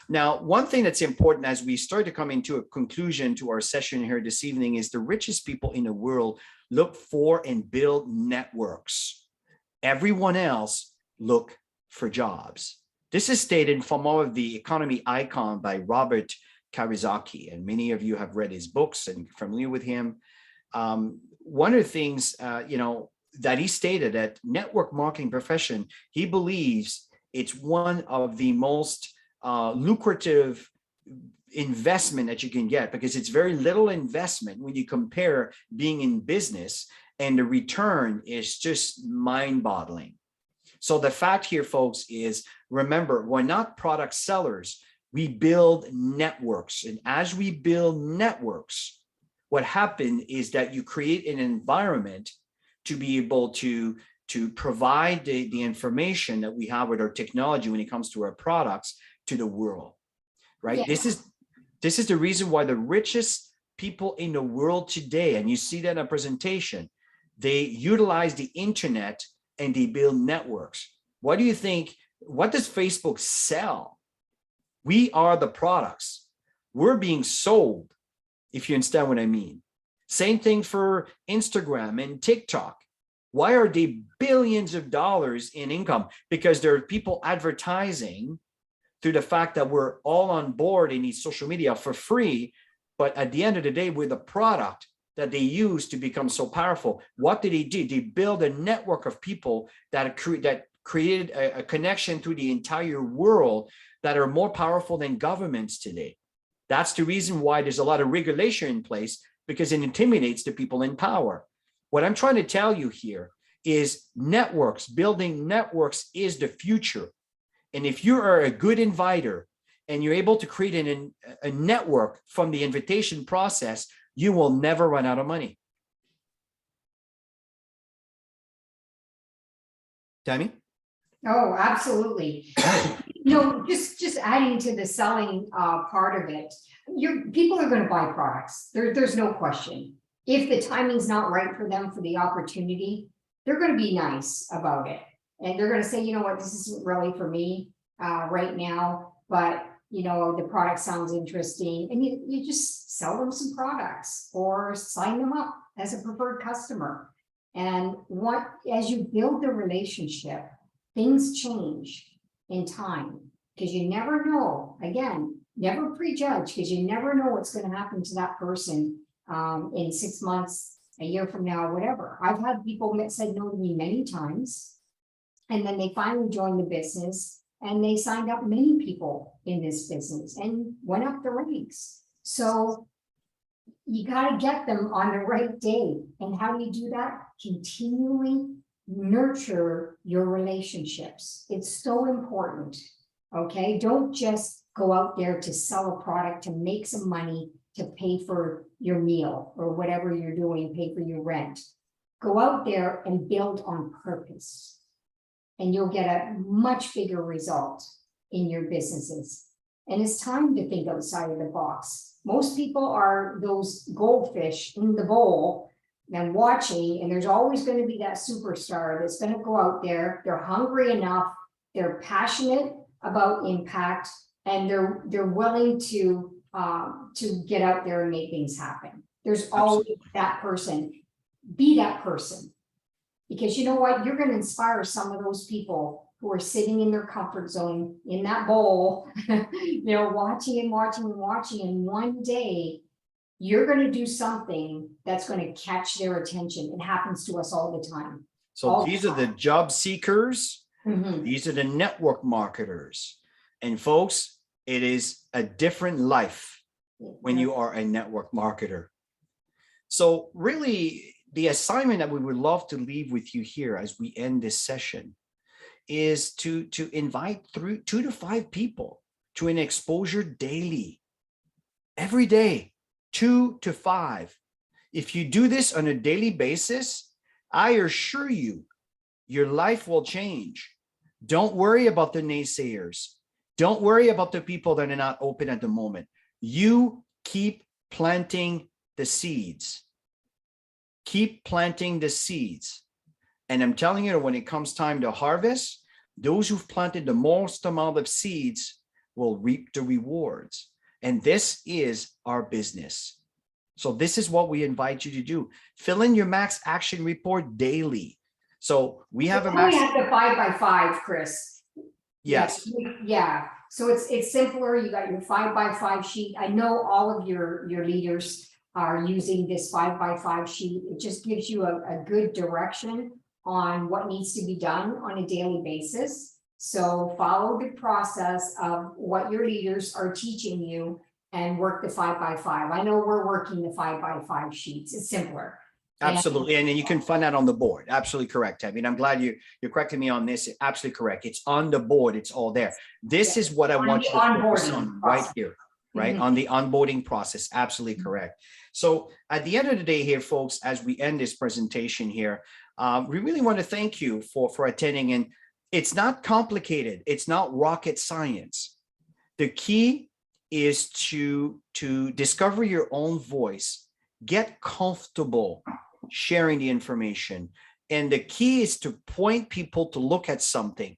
Now, one thing that's important as we start to come into a conclusion to our session here this evening is the richest people in the world look for and build networks. Everyone else look for jobs. This is stated from all of the economy icon by Robert Kiyosaki, and many of you have read his books and familiar with him. One of the things, that he stated that network marketing profession, he believes it's one of the most lucrative investment that you can get, because it's very little investment when you compare being in business, and the return is just mind-boggling. So the fact here, folks, is remember, we're not product sellers. We build networks. And as we build networks, what happened is that you create an environment to be able to provide the information that we have with our technology when it comes to our products to the world, right? Yeah. This is the reason why the richest people in the world today, and you see that in a presentation, they utilize the internet and they build networks. What do you think? What does Facebook sell? We are the products. We're being sold, if you understand what I mean. Same thing for Instagram and TikTok. Why are they billions of dollars in income? Because there are people advertising through the fact that we're all on board in these social media for free. But at the end of the day, we're the product that they use to become so powerful. What did they do? They build a network of people that created a connection through the entire world that are more powerful than governments today. That's the reason why there's a lot of regulation in place, because it intimidates the people in power. What I'm trying to tell you here is networks, building networks is the future. And if you are a good inviter and you're able to create a network from the invitation process, you will never run out of money. Tammy? Oh, absolutely. Just adding to the selling part of it, people are going to buy products. There's no question. If the timing's not right for them for the opportunity, they're going to be nice about it. And they're going to say, you know what, this isn't really for me right now, but the product sounds interesting. And you just sell them some products or sign them up as a preferred customer. And as you build the relationship, things change in time, because you never know. Again, never prejudge, because you never know what's going to happen to that person in 6 months, a year from now, whatever. I've had people that said no to me many times, and then they finally joined the business, and they signed up many people in this business and went up the ranks. So you got to get them on the right day. And how do you do that? Continually nurture your relationships. It's so important. Okay. Don't just go out there to sell a product, to make some money, to pay for your meal or whatever you're doing, pay for your rent. Go out there and build on purpose. And you'll get a much bigger result in your businesses. And it's time to think outside of the box. Most people are those goldfish in the bowl and watching, and there's always going to be that superstar that's going to go out there. They're hungry enough, they're passionate about impact, and they're willing to get out there and make things happen. There's always that person. Be that person. Because you know what? You're going to inspire some of those people who are sitting in their comfort zone in that bowl, watching and watching and watching. And one day you're going to do something that's going to catch their attention. It happens to us all the time. So these are the job seekers. Mhm. These are the network marketers. And folks, it is a different life when you are a network marketer. So really, the assignment that we would love to leave with you here as we end this session is to invite 2 to 5 people to an exposure daily, every day, 2 to 5. If you do this on a daily basis, I assure you, your life will change. Don't worry about the naysayers. Don't worry about the people that are not open at the moment. You keep planting the seeds. Keep planting the seeds. And I'm telling you, when it comes time to harvest, those who've planted the most amount of seeds will reap the rewards. And this is our business. So this is what we invite you to do. Fill in your max action report daily. So we have a max. We have the 5x5, Chris. Yes. Yeah. So it's simpler. You got your 5x5 sheet. I know all of your leaders are using this 5x5 sheet. It just gives you a good direction on what needs to be done on a daily basis. So follow the process of what your leaders are teaching you and work the 5x5. I know we're working the 5x5 sheets. It's simpler. Absolutely. And then you can find that on the board. Absolutely correct, Tammy. And I'm glad you're correcting me on this. Absolutely correct. It's on the board. It's all there. This is what I want you to focus on right here, right? On the onboarding process. Absolutely correct. So at the end of the day here, folks, as we end this presentation here, we really want to thank you for attending. And it's not complicated. It's not rocket science. The key is to discover your own voice, get comfortable sharing the information. And the key is to point people to look at something,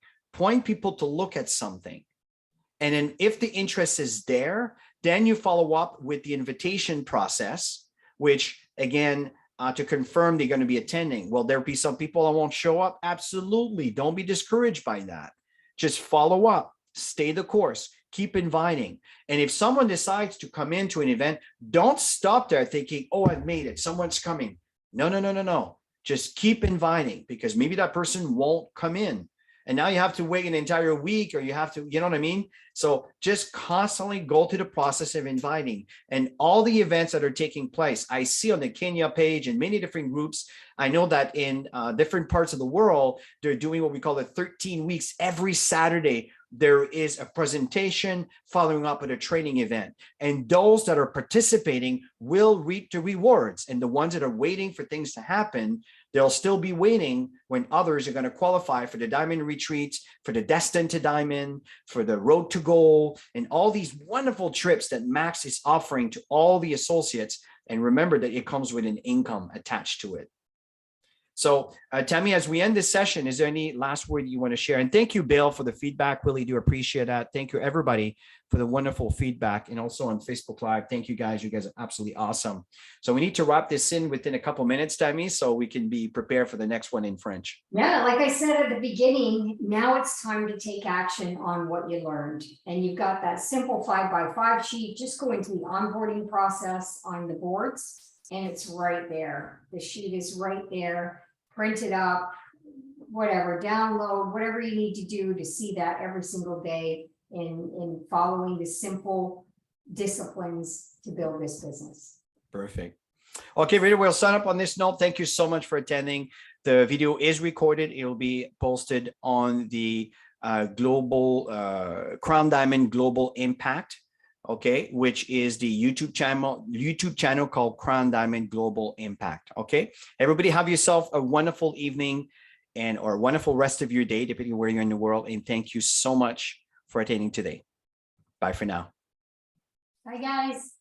And then if the interest is there, then you follow up with the invitation process, which again, to confirm they're going to be attending. Will there be some people that won't show up? Absolutely. Don't be discouraged by that. Just follow up, stay the course, keep inviting. And if someone decides to come into an event, don't stop there thinking, oh, I've made it, someone's coming. No. Just keep inviting, because maybe that person won't come in. And now you have to wait an entire week, or you have to, you know what I mean? So just constantly go through the process of inviting. And all the events that are taking place, I see on the Kenya page and many different groups. I know that in different parts of the world, they're doing what we call the 13 weeks. Every Saturday, there is a presentation following up at a training event. And those that are participating will reap the rewards. And the ones that are waiting for things to happen, they'll still be waiting when others are going to qualify for the Diamond Retreats, for the Destined to Diamond, for the Road to Goal, and all these wonderful trips that Max is offering to all the associates. And remember that it comes with an income attached to it. So Tammy, as we end this session, is there any last word you want to share? And thank you, Bill, for the feedback. Really do appreciate that. Thank you, everybody, for the wonderful feedback. And also on Facebook Live, thank you guys. You guys are absolutely awesome. So we need to wrap this in within a couple minutes, Tammy, so we can be prepared for the next one in French. Yeah, like I said at the beginning, now it's time to take action on what you learned. And you've got that simple 5x5 sheet. Just go into the onboarding process on the boards, and it's right there. The sheet is right there. Print it up, whatever, download, whatever you need to do to see that every single day in following the simple disciplines to build this business. Perfect. Okay, Rita, we'll sign up on this note. Thank you so much for attending. The video is recorded. It will be posted on the Crown Diamond Global Impact okay, which is the YouTube channel called Crown Diamond Global Impact. Okay, everybody have yourself a wonderful evening and or wonderful rest of your day, depending where you're in the world. And thank you so much for attending today. Bye for now. Bye, guys.